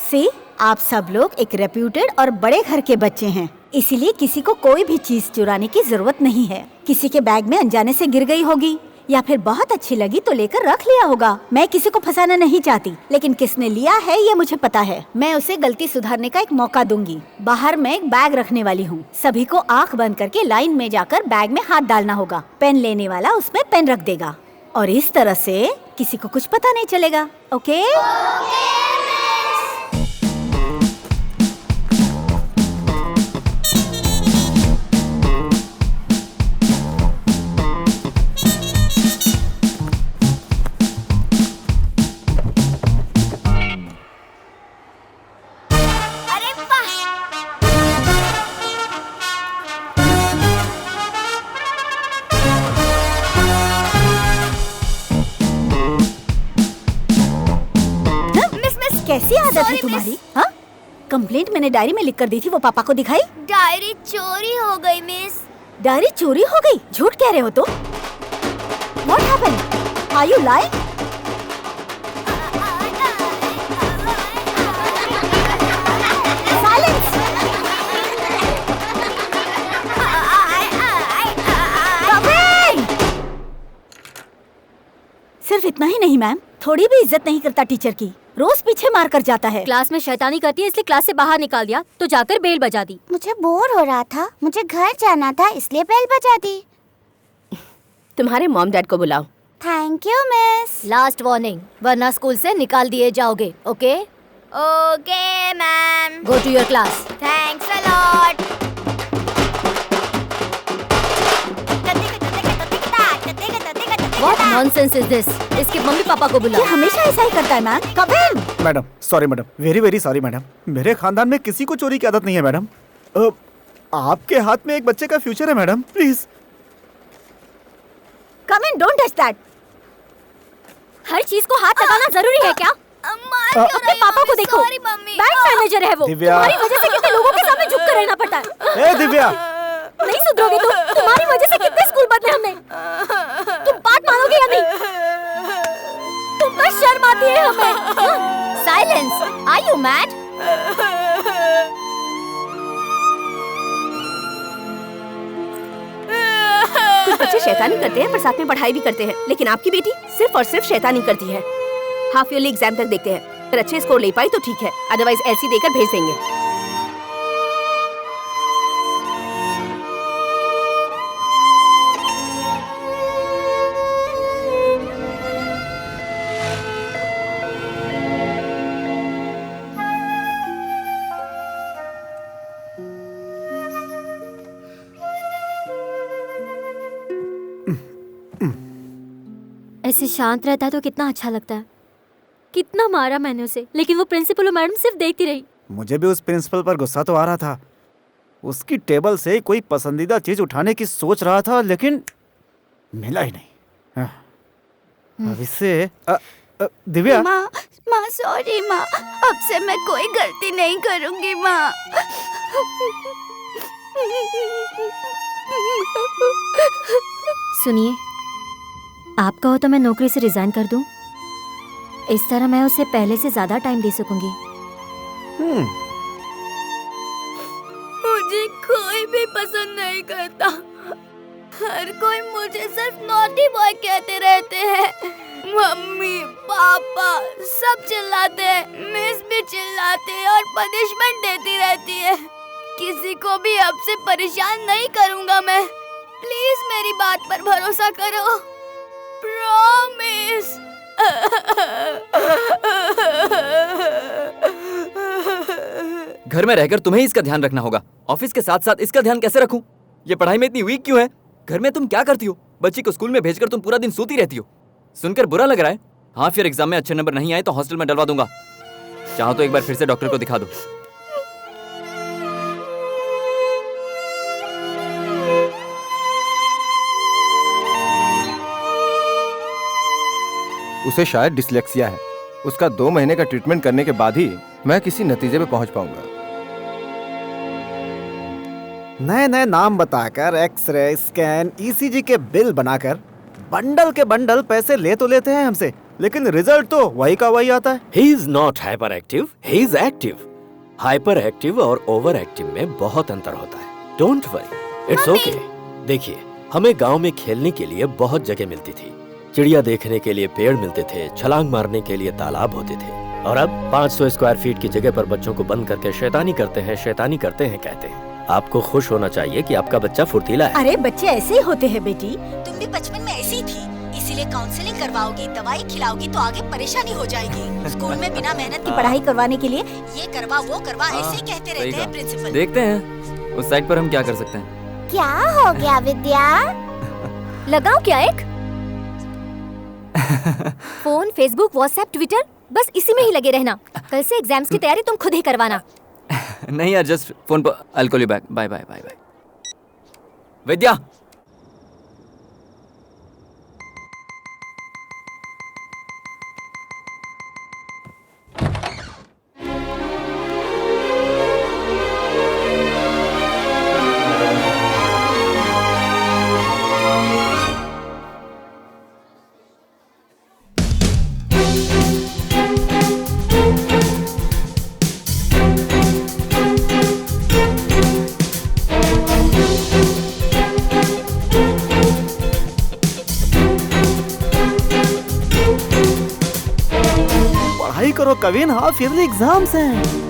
सी, आप सब लोग एक रेप्यूटेड और बड़े घर के बच्चे हैं, इसीलिए किसी को कोई भी चीज चुराने की जरूरत नहीं है। किसी के बैग में अनजाने से गिर गई होगी या फिर बहुत अच्छी लगी तो लेकर रख लिया होगा। मैं किसी को फंसाना नहीं चाहती, लेकिन किसने लिया है ये मुझे पता है। मैं उसे गलती सुधारने का एक मौका दूंगी। बाहर मैं एक बैग रखने वाली हूँ। सभी को आंख बंद करके लाइन में जाकर बैग में हाथ डालना होगा। पेन लेने वाला उसमें पेन रख देगा और इस तरह से किसी को कुछ पता नहीं चलेगा, ओके? कैसी आदत है तुम्हारी? हाँ, कंप्लेंट मैंने डायरी में लिख कर दी थी, वो पापा को दिखाई? डायरी चोरी हो गई मिस। डायरी चोरी हो गई? झूठ कह रहे हो तो? What happened? Are you lying? Silence! Come in! सिर्फ इतना ही नहीं मैम, थोड़ी भी इज्जत नहीं करता टीचर की। रोज पीछे मार कर जाता है। क्लास में शैतानी करती है इसलिए क्लास से बाहर निकाल दिया, तो जाकर बेल बजा दी। मुझे बोर हो रहा था, मुझे घर जाना था, इसलिए बेल बजा दी। तुम्हारे मॉम डैड को बुलाओ। Thank you miss. Last warning, वरना स्कूल से निकाल दिए जाओगे, okay? Okay ma'am. Go to your class. Thanks a lot. God. What nonsense is this? इसके मम्मी पापा को बुलाओ। ये हमेशा ऐसा ही करता है ma'am. Come in. Madam sorry madam, very very sorry madam. मेरे खानदान में किसी को चोरी की आदत नहीं है मैडम। आपके हाथ में एक बच्चे का फ्यूचर है madam, please. Come in, don't touch that. हर चीज को हाथ लगाना जरूरी है क्या? अपने पापा को देखो, बैंक मैनेजर है वो। दिव्या। तुम्हारी वजह से कितने लोगों के सामने झुक कर रहना पड़ता है। ए दिव्या, नहीं सुधरोगे तुम। तुम्हारी वजह से कितने स्कूल बदले हमने। तुम बात मानोगे या नहीं? तुम पर शर्म आती है हमें। साइलेंस। Are you mad? कुछ बच्चे शैतानी करते हैं पर साथ में पढ़ाई भी करते हैं, लेकिन आपकी बेटी सिर्फ और सिर्फ शैतानी करती है। हाफ ईयरली एग्जाम तक देखते हैं, अगर अच्छे स्कोर ले पाई तो ठीक है, अदरवाइज ऐसी देकर भेज देंगे। ऐसे शांत रहता है तो कितना अच्छा लगता है। कितना मारा मैंने उसे, लेकिन वो प्रिंसिपल और मैडम सिर्फ देखती रही। मुझे भी उस प्रिंसिपल पर गुस्सा तो आ रहा था। उसकी टेबल से कोई पसंदीदा चीज उठाने की सोच रहा था, लेकिन मिला ही नहीं। अब इससे दिव्या। माँ सॉरी माँ, अब से मैं कोई गलती नहीं करूँगी माँ। सुनिए, आप कहो तो मैं नौकरी से रिजाइन कर दूं? इस तरह मैं उसे पहले से ज्यादा टाइम दे सकूंगी। मुझे कोई भी पसंद नहीं करता। हर कोई मुझे सिर्फ नॉटी बॉय कहते रहते हैं। मम्मी पापा सब चिल्लाते हैं, मिस भी चिल्लाते हैं और पनिशमेंट देती रहती है। किसी को भी अब से परेशान नहीं करूंगा मैं। प्लीज मेरी बात पर भरोसा करो, प्रॉमिस। घर में रहकर तुम्हें इसका ध्यान रखना होगा, ऑफिस के साथ साथ इसका ध्यान कैसे रखूं? ये पढ़ाई में इतनी वीक क्यों है? घर में तुम क्या करती हो? बच्ची को स्कूल में भेजकर तुम पूरा दिन सोती रहती हो। सुनकर बुरा लग रहा है। हाँ, फिर एग्जाम में अच्छे नंबर नहीं आए तो हॉस्टल में डलवा दूंगा। चाहो तो एक बार फिर से डॉक्टर को दिखा दो। उसे शायद डिसलेक्सिया है। उसका 2 महीने का ट्रीटमेंट करने के बाद ही मैं किसी नतीजे पे पहुंच पाऊंगा। नए नए नाम बताकर एक्सरे, स्कैन, ईसीजी के बिल बनाकर बंडल के बंडल पैसे ले तो लेते हैं हमसे, लेकिन रिजल्ट तो वही का वही आता है। He is not hyperactive, he is active. Hyperactive और overactive में बहुत अंतर होता है। Don't worry, it's okay. देखिए, हमें गांव में खेलने के लिए बहुत जगह मिलती थी। चिड़िया देखने के लिए पेड़ मिलते थे, छलांग मारने के लिए तालाब होते थे। और अब 500 स्क्वायर फीट की जगह पर बच्चों को बंद करके शैतानी करते हैं कहते हैं। आपको खुश होना चाहिए कि आपका बच्चा फुर्तीला है। अरे बच्चे ऐसे ही होते हैं बेटी, तुम भी बचपन में ऐसी थी, इसीलिए काउंसलिंग करवाओगी, दवाई खिलाओगी तो आगे परेशानी हो जाएगी। स्कूल में बिना मेहनत की पढ़ाई करवाने के लिए ये करवा वो करवा ऐसे ही कहते रहते हैं प्रिंसिपल। देखते हैं उस साइट पर हम क्या कर सकते हैं। क्या हो गया विद्या? लगाओ क्या एक फोन, फेसबुक, व्हाट्सएप, ट्विटर, बस इसी में ही लगे रहना। कल से एग्जाम्स की तैयारी तुम खुद ही करवाना। नहीं यार, जस्ट फोन पर। I will call you back. Bye bye bye bye. Vidya, पढ़ाई करो कविन, हाफ ईयरली एग्जाम्स हैं।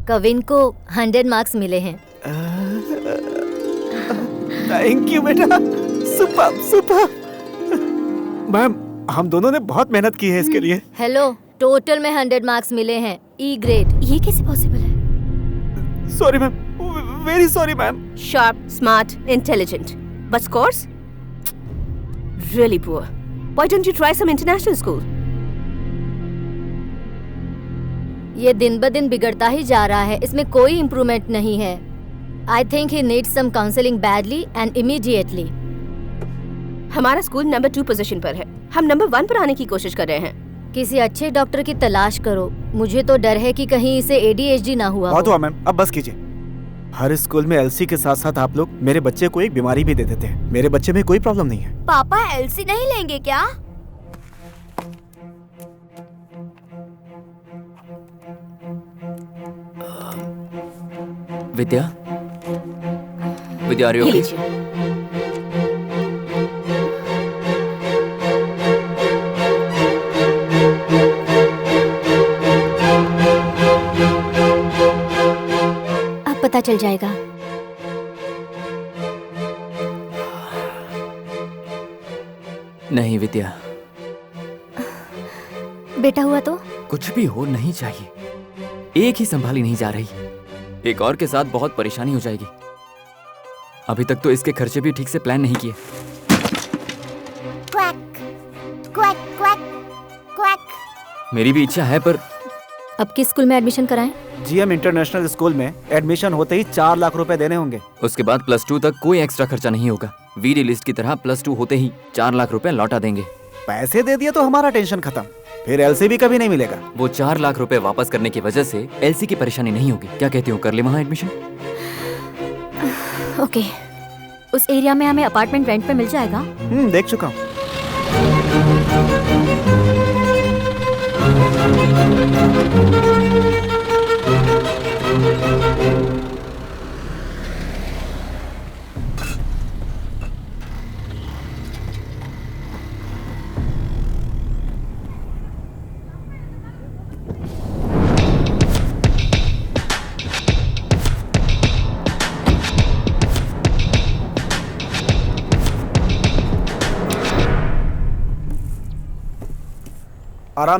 कविन को 100 मार्क्स मिले हैं। थैंक यू बेटा, सुपर सुपर। मैम, हम दोनों ने बहुत मेहनत की है इसके लिए। हेलो, टोटल में 100 मार्क्स मिले हैं, ई ग्रेड। ये कैसे पॉसिबल है? Sorry ma'am, very sorry ma'am. Sharp, smart, intelligent. But scores? Really poor. Why don't you try some international school? ये दिन ब दिन बिगड़ता ही जा रहा है, इसमें कोई इम्प्रूवमेंट नहीं है। I think he needs some counseling badly and immediately. हमारा स्कूल नंबर 2 पोजीशन पर है, हम नंबर 1 पर आने की कोशिश कर रहे हैं। किसी अच्छे डॉक्टर की तलाश करो। मुझे तो डर है कि कहीं इसे ADHD ना हुआ बहुत हो। हुआ मैम, अब बस कीजिए। हर स्कूल में एलसी के साथ साथ आप लोग मेरे बच्चे को एक बीमारी भी दे देते हैं। मेरे बच्चे में कोई प्रॉब्लम नहीं है। पापा एलसी नहीं लेंगे क्या? विद्या, विद्या, are you ये okay? लीजिए। अब पता चल जाएगा। नहीं विद्या, बेटा हुआ तो? कुछ भी हो नहीं चाहिए। एक ही संभाली नहीं जा रही, एक और के साथ बहुत परेशानी हो जाएगी। अभी तक तो इसके खर्चे भी ठीक से प्लान नहीं किए। Quack quack quack quack. मेरी भी इच्छा है, पर अब किस स्कूल में एडमिशन कराएं? जीएम इंटरनेशनल स्कूल में एडमिशन होते ही 4 लाख रुपए देने होंगे। उसके बाद +2 तक कोई एक्स्ट्रा खर्चा नहीं होगा। वीडी लिस्ट की तरह +2 होते ही 4 लाख रुपए लौटा देंगे। पैसे दे दिए तो हमारा टेंशन खत्म, फिर एलसी भी कभी नहीं मिलेगा। वो 4 लाख रुपए वापस करने की वजह से एलसी की परेशानी नहीं होगी। क्या कहती हो, कर ले वहाँ एडमिशन? ओके, उस एरिया में हमें अपार्टमेंट रेंट पे मिल जाएगा? देख चुका हूँ।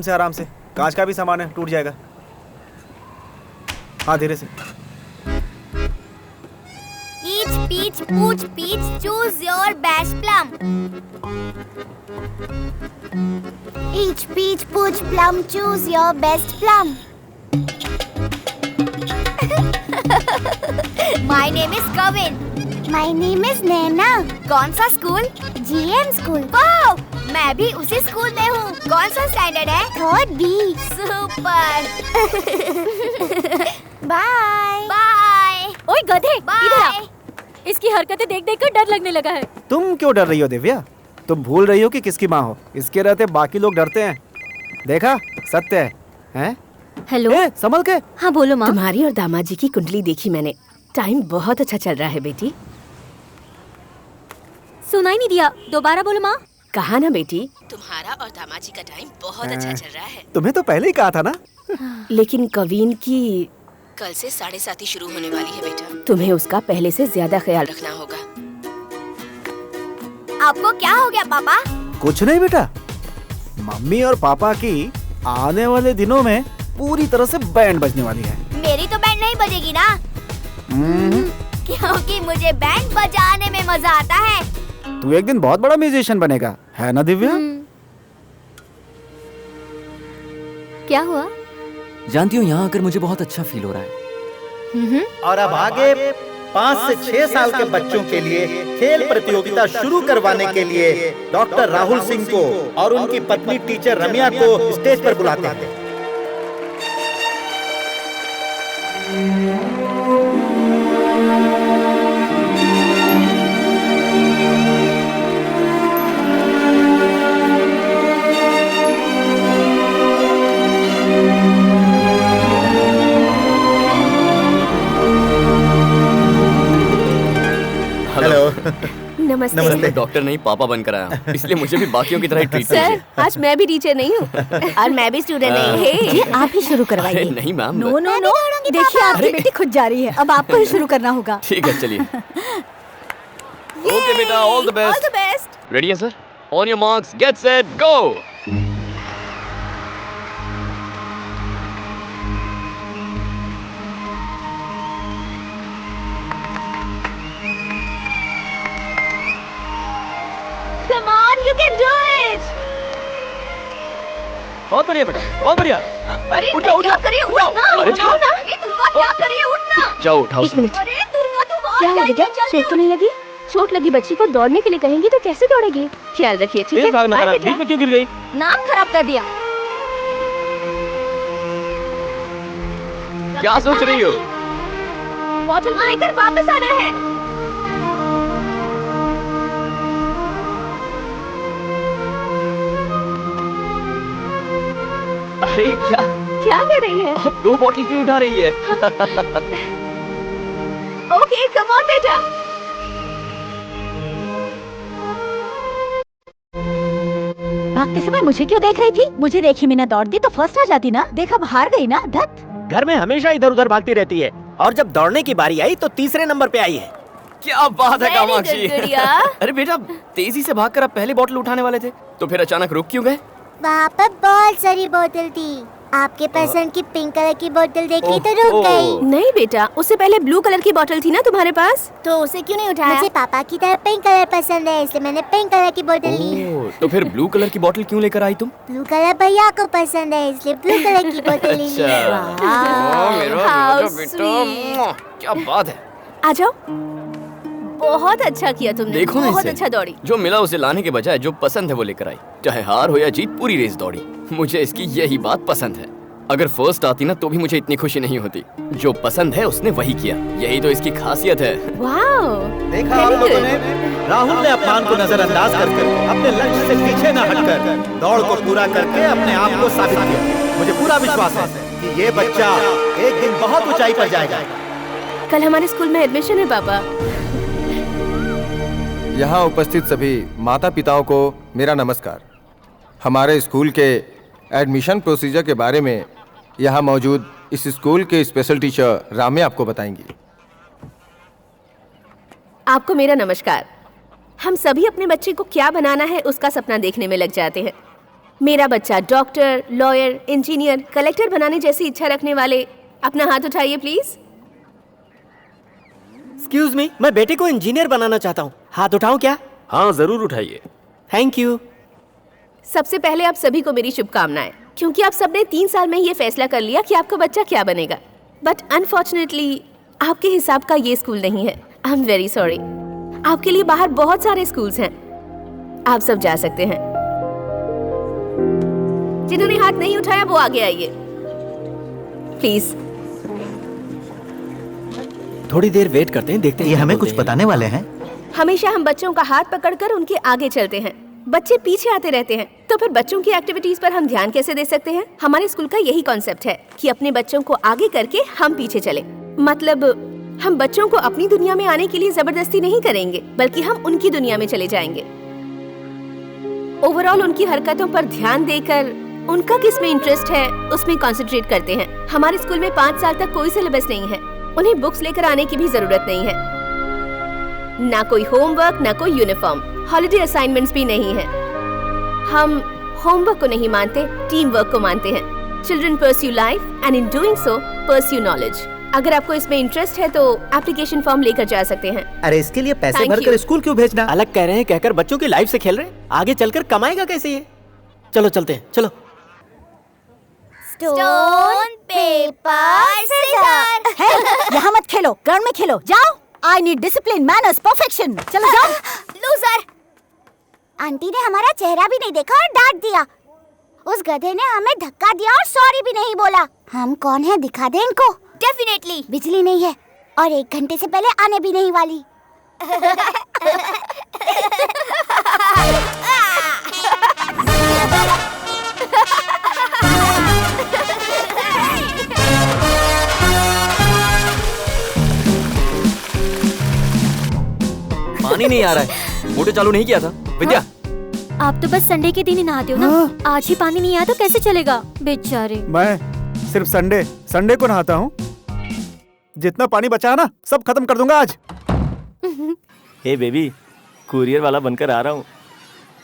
आराम से, कांच का भी सामान है, टूट जाएगा। हाँ, धीरे से। Each peach pooch peach choose your best plum. Each peach pooch plum choose your best plum. My name is Kavin. My name is Naina. कौन सा स्कूल? GM school. वाह, मैं भी उसी स्कूल में हूँ। कौन सा स्टैंडर्ड है? 3rd B। Super. Bye bye. ओए गधे, इधर आ। इसकी हरकतें देख देख कर डर लगने लगा है। तुम क्यों डर रही हो दिव्या? तुम भूल रही हो कि किसकी माँ हो। इसके रहते बाकी लोग डरते हैं। देखा, सत्य है, हैं? हेलो, संभल के। हाँ बोलो माँ। तुम्हारी और दामाद जी की कुंडली देखी मैंने। टाइम बहुत अच्छा चल रहा है बेटी। सुनाई नहीं दिया, दोबारा बोलो माँ। कहा ना बेटी, तुम्हारा और दामाद जी का टाइम बहुत अच्छा चल रहा है। तुम्हें तो पहले ही कहा था ना। लेकिन कवीन की कल से 7:30 शुरू होने वाली है बेटा। तुम्हें उसका पहले से ज्यादा ख्याल रखना होगा। आपको क्या हो गया पापा? कुछ नहीं बेटा, मम्मी और पापा की आने वाले दिनों में पूरी तरह से बैंड बजने वाली है। मेरी तो बैंड नहीं बजेगी ना, क्योंकि मुझे बैंड बजाने में मजा आता है। तू एक दिन बहुत बड़ा म्यूजिशियन बनेगा, है ना दिव्या? क्या हुआ? जानती हो, यहाँ आकर मुझे बहुत अच्छा फील हो रहा है। और अब आगे 5 से 6 साल के बच्चों के लिए खेल प्रतियोगिता शुरू करवाने के लिए डॉक्टर राहुल सिंह को और उनकी पत्नी टीचर रम्या को स्टेज पर बुलाते हैं। नमस्ते। नमस्ते। डॉक्टर नहीं पापा बनकर आया हूं, इसलिए मुझे भी बाकियों की तरह ट्रीट सर कीजिए। आज मैं भी टीचर नहीं हूँ और मैं भी स्टूडेंट नहीं जी हे आप ही शुरू अरे करवाइए। नहीं मैम, नो नो नो, देखिए आपकी बेटी खुद जा रही है, अब आपको ही शुरू करना होगा। ठीक है चलिए। ओके बेटा, all the best. Best. Ready है sir? On your marks, get set, go. Come on, you can do it. बहुत बढ़िया बेटा, बहुत बढ़िया। अरे क्या करिए, उठना, अरे उठाओ ना। दुर्गा क्या करिए, उठना। जाओ उठाओ। अरे दुर्गा तुम क्या हो गया? चोट तो नहीं लगी? चोट लगी बच्ची को दौड़ने के लिए कहेंगी तो कैसे दौड़ेगी? ख्याल रखिए, ठीक है? बीच में क्यों गिर गई? नाम खराब कर दिया। क्या सोच रही हो? बॉटल मारकर वापस आना है। अरे क्या कर रही है? दो बॉटल क्यों उठा रही है? ओके, कम ऑन बेटा। भागते समय मुझे क्यों देख रही थी? मुझे देखी मैंने दौड़ती तो फर्स्ट आ जाती ना। देख अब हार गई ना, धत। घर में हमेशा इधर उधर भागती रहती है और जब दौड़ने की बारी आई तो तीसरे नंबर पे आई है। क्या बात है Very कामाक्षी। good, गुड़िया। अरे बेटा तेजी से भागकर आप पहले बॉटल उठाने वाले थे, तो फिर अचानक रुक क्यों गए? वहाँ पर बहुत सारी बोतल थी, आपके पसंद की पिंक कलर की बोतल देखी तो रुक गई। नहीं बेटा, उससे पहले ब्लू कलर की बॉटल थी ना तुम्हारे पास, तो उसे क्यों नहीं उठाया? मुझे पापा की तरह पिंक कलर पसंद है, इसलिए मैंने पिंक कलर की बोतल ली। ओह, तो फिर ब्लू कलर की बॉटल क्यों लेकर आई तुम? ब्लू कलर भैया को पसंद है, इसलिए ब्लू कलर की बोतल ली। ओह, मेरा How बेटा, क्या बात है। आ जाओ। बहुत अच्छा किया तुमने, देखो ना बहुत इसे। अच्छा दौड़ी। जो मिला उसे लाने के बजाय जो पसंद है वो लेकर आई। चाहे हार हो या जीत, पूरी रेस दौड़ी। मुझे इसकी यही बात पसंद है। अगर फर्स्ट आती ना तो भी मुझे इतनी खुशी नहीं होती। जो पसंद है उसने वही किया, यही तो इसकी खासियत है। वाओ, देखा आप लोगों ने, राहुल ने अपमान को नजरअंदाज करके अपने लक्ष्य से पीछे न हटकर दौड़ को पूरा करके अपने आप को साबित किया। मुझे पूरा विश्वास है कि ये बच्चा एक दिन बहुत ऊंचाई पर जाएगा। कल हमारे स्कूल में एडमिशन है पापा। यहाँ उपस्थित सभी माता पिताओं को मेरा नमस्कार। हमारे स्कूल के एडमिशन प्रोसीजर के बारे में यहाँ मौजूद इस स्कूल के स्पेशल टीचर रामे आपको बताएंगी। आपको मेरा नमस्कार। हम सभी अपने बच्चे को क्या बनाना है उसका सपना देखने में लग जाते हैं। मेरा बच्चा डॉक्टर, लॉयर, इंजीनियर, कलेक्टर बनाने जैसी इच्छा रखने वाले अपना हाथ उठाइए प्लीज। एक्सक्यूज मी, मैं बेटे को इंजीनियर बनाना चाहता हूँ, हाथ उठाऊं क्या? हाँ जरूर उठाइए। Thank you. सबसे पहले आप सभी को मेरी शुभकामनाएं, क्योंकि आप सबने 3 साल में ये फैसला कर लिया कि आपका बच्चा क्या बनेगा। बट अनफॉर्चुनेटली आपके हिसाब का ये स्कूल नहीं है। आई एम वेरी सॉरी। आपके लिए बाहर बहुत सारे स्कूल्स हैं, आप सब जा सकते हैं। जिन्होंने हाथ नहीं उठाया वो आगे आइए प्लीज। थोड़ी देर वेट करते हैं, देखते हैं ये हमें कुछ बताने वाले हैं। हमेशा हम बच्चों का हाथ पकड़कर उनके आगे चलते हैं, बच्चे पीछे आते रहते हैं। तो फिर बच्चों की एक्टिविटीज पर हम ध्यान कैसे दे सकते हैं? हमारे स्कूल का यही कॉन्सेप्ट है कि अपने बच्चों को आगे करके हम पीछे चले। मतलब हम बच्चों को अपनी दुनिया में आने के लिए जबरदस्ती नहीं करेंगे, बल्कि हम उनकी दुनिया में चले जाएंगे। ओवरऑल उनकी हरकतों पर ध्यान देकर उनका किस में इंटरेस्ट है उसमें कंसंट्रेट करते हैं। हमारे स्कूल में 5 साल तक कोई सिलेबस नहीं है, उन्हें बुक्स लेकर आने की भी जरूरत नहीं है, ना कोई होमवर्क, ना कोई यूनिफॉर्म, हॉलिडे असाइनमेंट्स भी नहीं है। हम होमवर्क को नहीं मानते, टीम वर्क को मानते हैं। Children pursue life and in doing so pursue knowledge. अगर आपको इसमें इंटरेस्ट है तो एप्लीकेशन फॉर्म लेकर जा सकते हैं। अरे इसके लिए पैसे Thank भरकर you. स्कूल क्यों भेजना? अलग कह रहे हैं कहकर बच्चों की लाइफ से खेल रहे हैं। आगे चलकर कमाएगा कैसे ये? चलो चलते हैं, चलो। Stone paper scissor. हे, यहाँ मत खेलो, ग्राउंड में खेलो। जाओ। I need discipline, manners, perfection. चलो जाओ। लूजर। आंटी ने हमारा चेहरा भी नहीं देखा और डांट दिया। उस गधे ने हमें धक्का दिया और सॉरी भी नहीं बोला। हम कौन है दिखा दे इनको। डेफिनेटली। बिजली नहीं है और 1 घंटे से पहले आने भी नहीं वाली। पानी नहीं आ रहा है। मोटर चालू नहीं किया था विद्या। आप तो बस संडे के दिन ही नहाते हो ना। आज ही पानी नहीं आया तो कैसे चलेगा बेचारे। मैं सिर्फ संडे को नहाता हूँ। जितना पानी बचा है ना सब खत्म कर दूंगा आज। हे बेबी, कुरियर वाला बनकर आ रहा हूँ।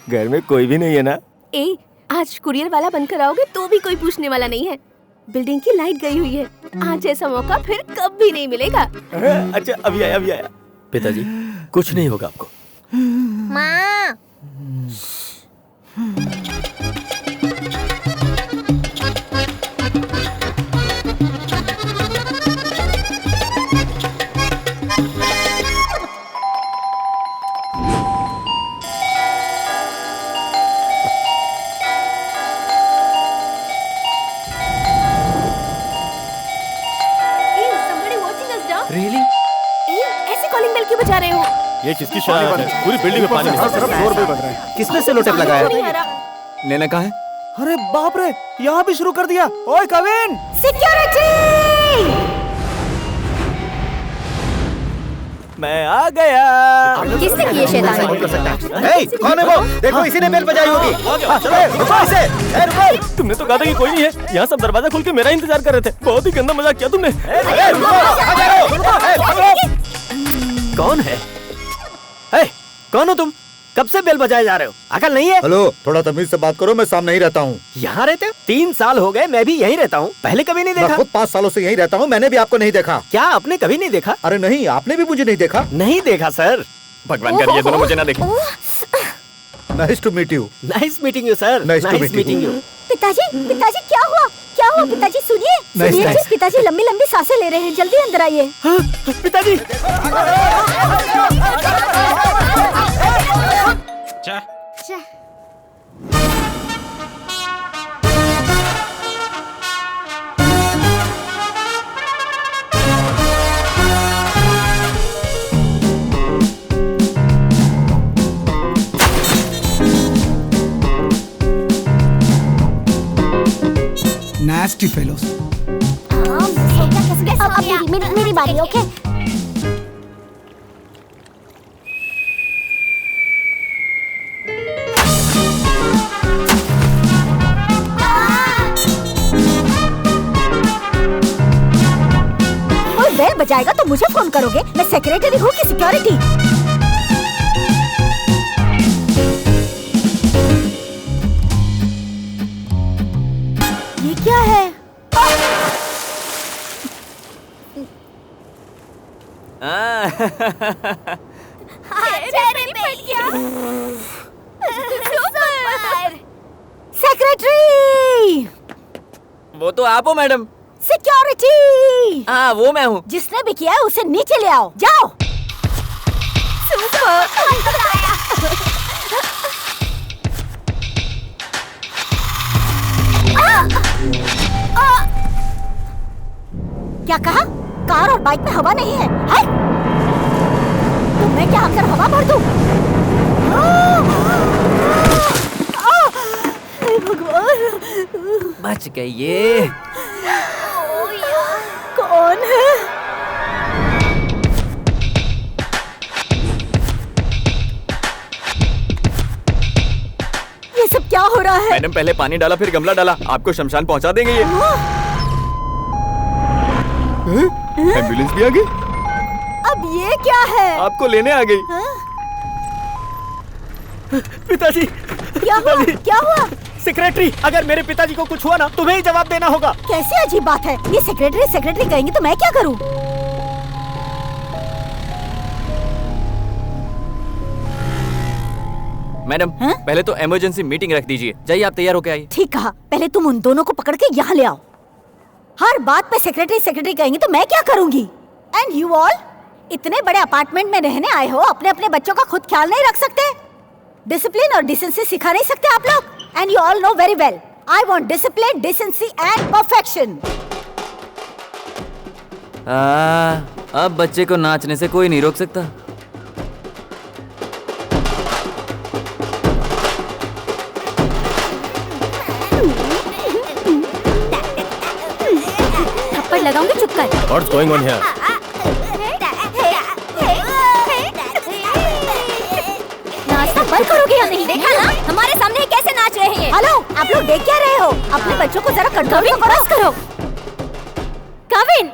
घर में कोई भी नहीं है ना? ए, आज कुरियर वाला बनकर आओगे तो भी कोई पूछने वाला नहीं है। बिल्डिंग की लाइट गई हुई है। आज ऐसा मौका फिर कभी नहीं मिलेगा। अच्छा, अभी आया। पिताजी, कुछ नहीं होगा आपको। माँ। Really? ऐसे कॉलिंग बेल क्यों बजा रहे हो? ये किसकी शरारत है? पूरी बिल्डिंग में पानी में जोर पे बज रहा है। किसने सेलो टेप लगाया? नैना कहाँ है? अरे बाप रे, यहाँ भी शुरू कर दिया। ओए कविन! सिक्योरिटी! मैं आ गया। किसने की ये शैतानी? कौन है वो? देखो इसी ने बेल बजाई होगी। रुको इसे। रुको। तुमने तो कहा था कि कोई नहीं है। यहाँ सब दरवाजा खोल के मेरा इंतजार कर रहे थे। बहुत ही गंदा मजाक किया तुमने। कौन है? कौन हो तुम? कब से बेल बजाए जा रहे हो? अकल नहीं है? हेलो, थोड़ा तमीज से बात करो। मैं सामने ही रहता हूँ। यहाँ रहते हो? 3 साल हो गए, मैं भी यहीं रहता हूँ। पहले कभी नहीं मैं देखा। खुद 5 सालों से यहीं रहता हूँ। मैंने भी आपको नहीं देखा। क्या आपने कभी नहीं देखा? अरे नहीं, आपने भी मुझे नहीं देखा। नहीं देखा सर। भगवान कर ये दोनों मुझे ना देखें। Nice to meet you. Nice meeting you sir. Nice to meet meeting you. You. पिताजी क्या हुआ? पिताजी सुनिए। Nice. पिताजी लंबी लंबी सांसें ले रहे हैं। जल्दी अंदर आइए। पिताजी। Nasty fellows. अब मेरी बारी। ओके। कोई बेल बजाएगा तो मुझे फोन करोगे? मैं सेक्रेटरी हूँ कि सिक्योरिटी? ये क्या है? सेक्रेटरी! वो तो आप हो मैडम। सिक्योरिटी! हाँ, वो मैं हूँ। जिसने भी किया है उसे नीचे ले आओ। जाओ। क्या कहा? कार और बाइक में हवा नहीं है? हाय! तो मैं क्या आकर हवा भर दूं? भगवान! बच गई ये। कौन है? ये सब क्या हो रहा है? मैडम पहले पानी डाला फिर गमला डाला। आपको शमशान पहुंचा देंगे ये। एम्बुलेंस भी आ गई। अब ये क्या है? आपको लेने आ गई। पिताजी। क्या हुआ? क्या हुआ? सेक्रेटरी, अगर मेरे पिताजी को कुछ हुआ ना तुम्हें ही जवाब देना होगा। कैसी अजीब बात है? ये सेक्रेटरी कहेंगे तो मैं क्या करूं? मैडम पहले तो इमरजेंसी मीटिंग रख दीजिए। जाइए आप तैयार होके आइए। ठीक कहा। पहले तुम उन दोनों को पकड़ के यहाँ ले आओ। हर बात पे सेक्रेटरी कहेंगे तो मैं क्या करूंगी? एंड यू ऑल इतने बड़े अपार्टमेंट में रहने आए हो, अपने अपने बच्चों का खुद ख्याल नहीं रख सकते? डिसिप्लिन और डिसेंसी सिखा नहीं सकते आप लोग? And you all know very well I want discipline, decency and perfection. अब बच्चे को नाचने से कोई नहीं रोक सकता। थप्पड़ लगाऊंगी, चुप कर। What's going on here? Hello, आप लोग देख क्या रहे हो? अपने बच्चों को जरा कंट्रोल करो। कविन,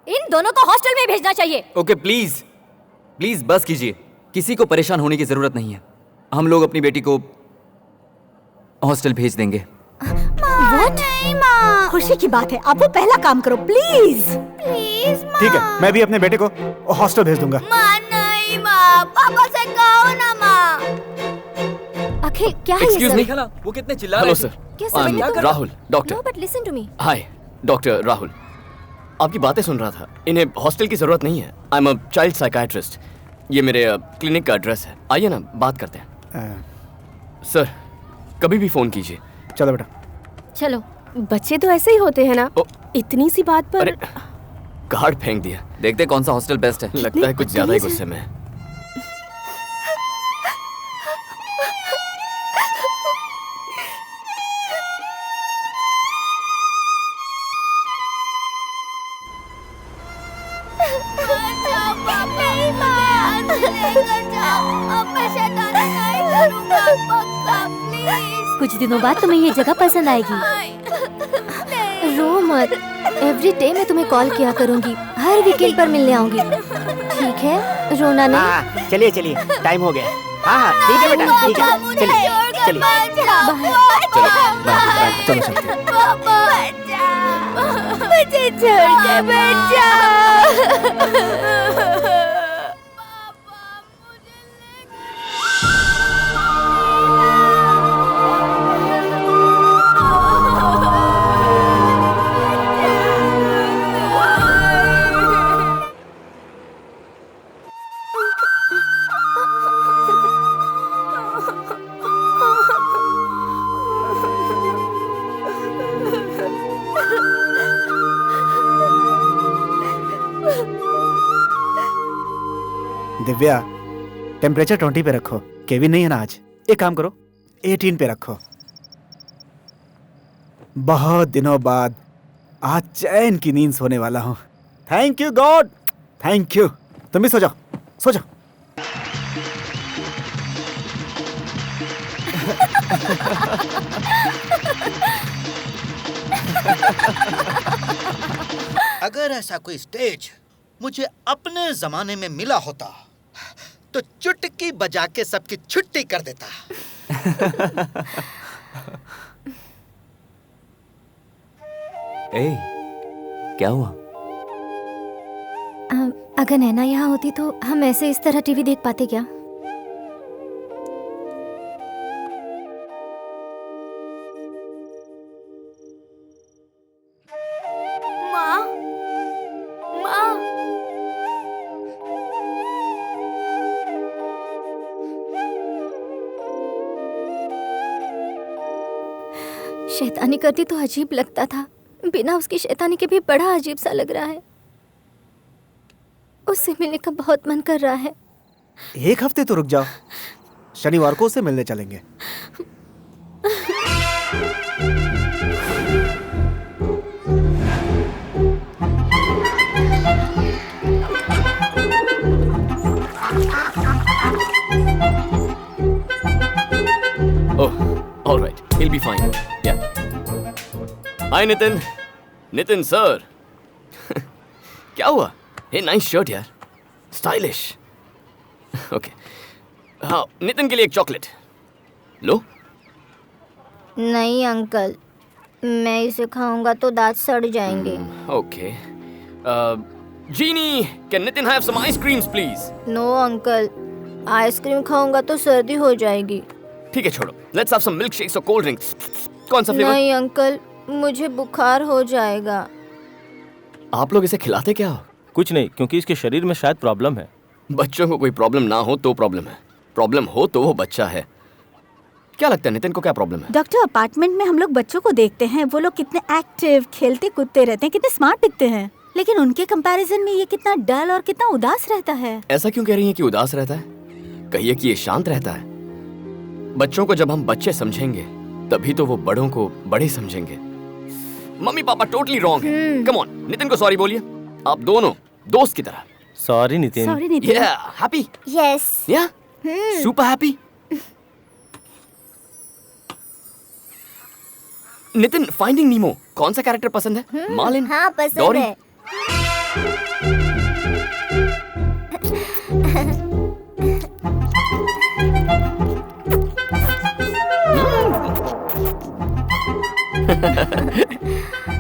इन दोनों को हॉस्टल में भेजना चाहिए। ओके प्लीज प्लीज बस कीजिए। किसी को परेशान होने की जरूरत नहीं है। हम लोग अपनी बेटी को हॉस्टल भेज देंगे। व्हाट? खुशी की बात है, आप वो पहला काम करो प्लीज। प्लीज ठीक है, मैं भी अपने बेटे को हॉस्टल भेज दूंगा। माँ नहीं माँ, पापा से कहो ना माँ। अखिल, क्या है ये एक्सक्यूज सब? मी, वो कितने चिल्ला रहे हेलो थे? सर, क्या आई समझ am Rahul, doctor. No but listen to me. Hi doctor Rahul, आपकी बातें सुन रहा था। इन्हें हॉस्टल की जरूरत नहीं है। I am a child psychiatrist. ये मेरे क्लिनिक का एड्रेस है। आइए ना, बात करते हैं। सर, कभी भी फोन कीजिए। चलो बेटा। चलो, बच्चे तो ऐसे ही होते हैं ना। इतनी सी बात पर कार्ड फेंक दिया। देखते कौन सा हॉस्टल बेस्ट है। लगता है कुछ ज्यादा ही गुस्से में है। नहीं माँ, लेकर जाओ। अब मैं शैतानी नहीं करूँगा, पक्का प्लीज। कुछ दिनों बाद तुम्हें ये जगह पसंद आएगी। रो मत, एवरी डे मैं तुम्हें कॉल किया करूंगी। हर वीकेंड पर मिलने आऊंगी, ठीक है? रोना नहीं। चलिए चलिए, टाइम हो गया। हाँ ठीक है बेटा, ठीक है, चलिए चलिए। चलो चलते हैं। मुझे छोड़कर मत जाओ। दिव्या, टेम्परेचर 20 पे रखो। केविन नहीं है ना आज। एक काम करो, 18 पे रखो। बहुत दिनों बाद आज चैन की नींद सोने वाला हूँ। Thank you God, thank you. तुम भी सो जाओ, सो जाओ। अगर ऐसा कोई स्टेज मुझे अपने जमाने में मिला होता तो चुटकी बजा के सबकी छुट्टी कर देता। ए, क्या हुआ? अगर नैना यहाँ होती तो हम ऐसे इस तरह टीवी देख पाते क्या? माँ, माँ। शैतानी करती तो अजीब लगता था, बिना उसकी शैतानी के भी बड़ा अजीब सा लग रहा है। उससे मिलने का बहुत मन कर रहा है। एक हफ्ते तो रुक जाओ, शनिवार को उसे मिलने चलेंगे। Oh, all right. He'll be fine. Yeah. Hi, Nitin. Nitin, sir. क्या हुआ? Hey, nice shirt, यार. Stylish. Okay. हाँ, नितिन के लिए एक चॉकलेट लो। नहीं अंकल, मैं इसे खाऊंगा तो दांत सड़ जाएंगे। Okay. Jeannie, can Nitin have some ice creams, please? No uncle, ice cream खाऊंगा तो सर्दी हो जाएगी। ठीक है, छोड़ो। Let's have some milkshakes or cold drinks. कौन सा फ्लेवर? नहीं अंकल, मुझे बुखार हो जाएगा। आप लोग इसे खिलाते क्या हो? कुछ नहीं, क्योंकि इसके शरीर में शायद प्रॉब्लम है। बच्चों को कोई प्रॉब्लम ना हो तो प्रॉब्लम है, प्रॉब्लम हो तो वो बच्चा है। क्या लगता है नितिन को क्या प्रॉब्लम है? डॉक्टर, अपार्टमेंट में हम लोग बच्चों को देखते हैं, वो लोग कितने एक्टिव, खेलते कूदते रहते हैं, कितने स्मार्ट दिखते हैं, लेकिन उनके कंपैरिजन में ये कितना डल और कितना उदास रहता है। ऐसा क्यों कह रही हैं कि उदास रहता है? कहिए कि ये शांत रहता है। बच्चों को जब हम बच्चे समझेंगे तभी तो वो बड़ों को बड़े समझेंगे। मम्मी पापा टोटली रॉन्ग है। कम ऑन, नितिन को सॉरी बोलिए। आप दोनों दोस्त की तरह। Sorry Nitin. Sorry Nitin. Happy? Yes. या सुपर हैप्पी। नितिन, फाइंडिंग नीमो कौन सा कैरेक्टर पसंद है? मार्लिन? हाँ पसंद डोरी? है।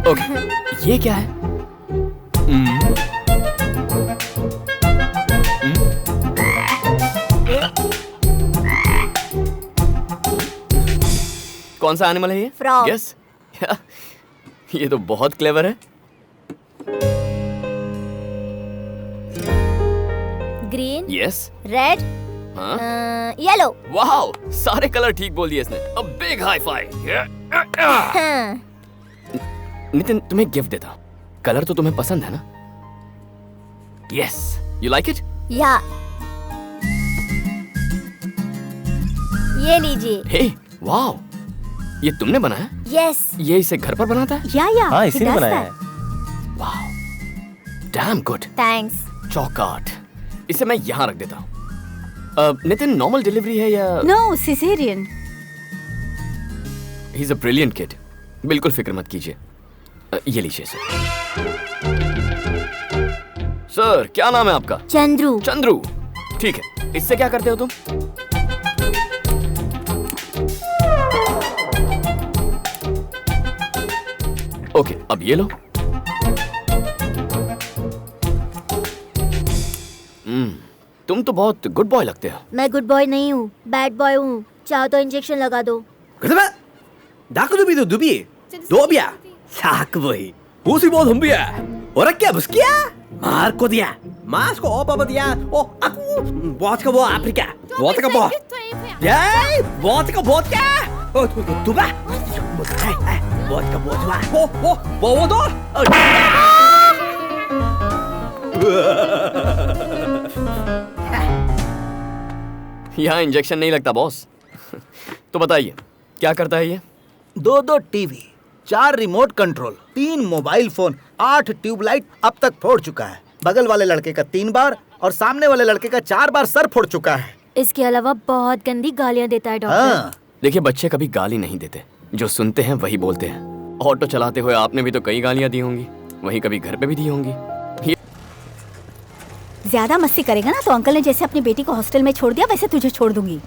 ओके, ये क्या है? कौन सा एनिमल है ये? Frog. Yes? ये तो बहुत क्लेवर है। Green, yes. रेड, हाँ? येलो। वाओ, सारे कलर ठीक बोल दिए इसने। A big high five. Nitin, तुम्हें गिफ्ट देता हूँ। कलर तो तुम्हें पसंद है ना? Yes, you like it? या, ये लीजिए। हे, वाओ, ये तुमने बनाया? यस। ये इसे घर पर बनाता है? या हाँ, इसी ने बनाया है। Wow, damn good. थैंक्स। चौकाट, इसे मैं यहाँ रख देता हूँ। नितिन, नॉर्मल डिलीवरी है या? No, caesarean. He is a brilliant kid. बिल्कुल फिक्र मत कीजिए। ये लीजिए सर। सर, क्या नाम है आपका? चंद्रू। चंद्रू, ठीक है। इससे क्या करते हो तुम? ओके, अब ये लो। तुम तो बहुत गुड बॉय लगते हो। मैं गुड बॉय नहीं हूँ, बैड बॉय हूँ। चाहो तो इंजेक्शन लगा दो। 다크두비도 두비 도비야 사크보이 우스보 덤비야 오락क्या बुस्किया मार्को दिया मास्को ओपाबदिया ओ aku vodka bo Afrika vodka bo yay vodka o tuba vodka o bodo यहाँ इंजेक्शन नहीं लगता बॉस। तो बताइए क्या करता है ये? 2 TV, 4 remote control, 3 mobile phone, 8 tube light अब तक फोड़ चुका है। बगल वाले लड़के का 3 बार और सामने वाले लड़के का 4 बार सर फोड़ चुका है। इसके अलावा बहुत गंदी गालियाँ देता है डॉक्टर। देखिए, बच्चे कभी गाली नहीं देते, जो सुनते हैं वही बोलते हैं। ऑटो चलाते हुए आपने भी तो कई गालियाँ दी होंगी, वहीं कभी घर पे भी दी होंगी। ज्यादा मस्ती करेगा ना तो अंकल ने जैसे अपनी बेटी को हॉस्टल में छोड़ दिया वैसे तुझे छोड़ दूंगी।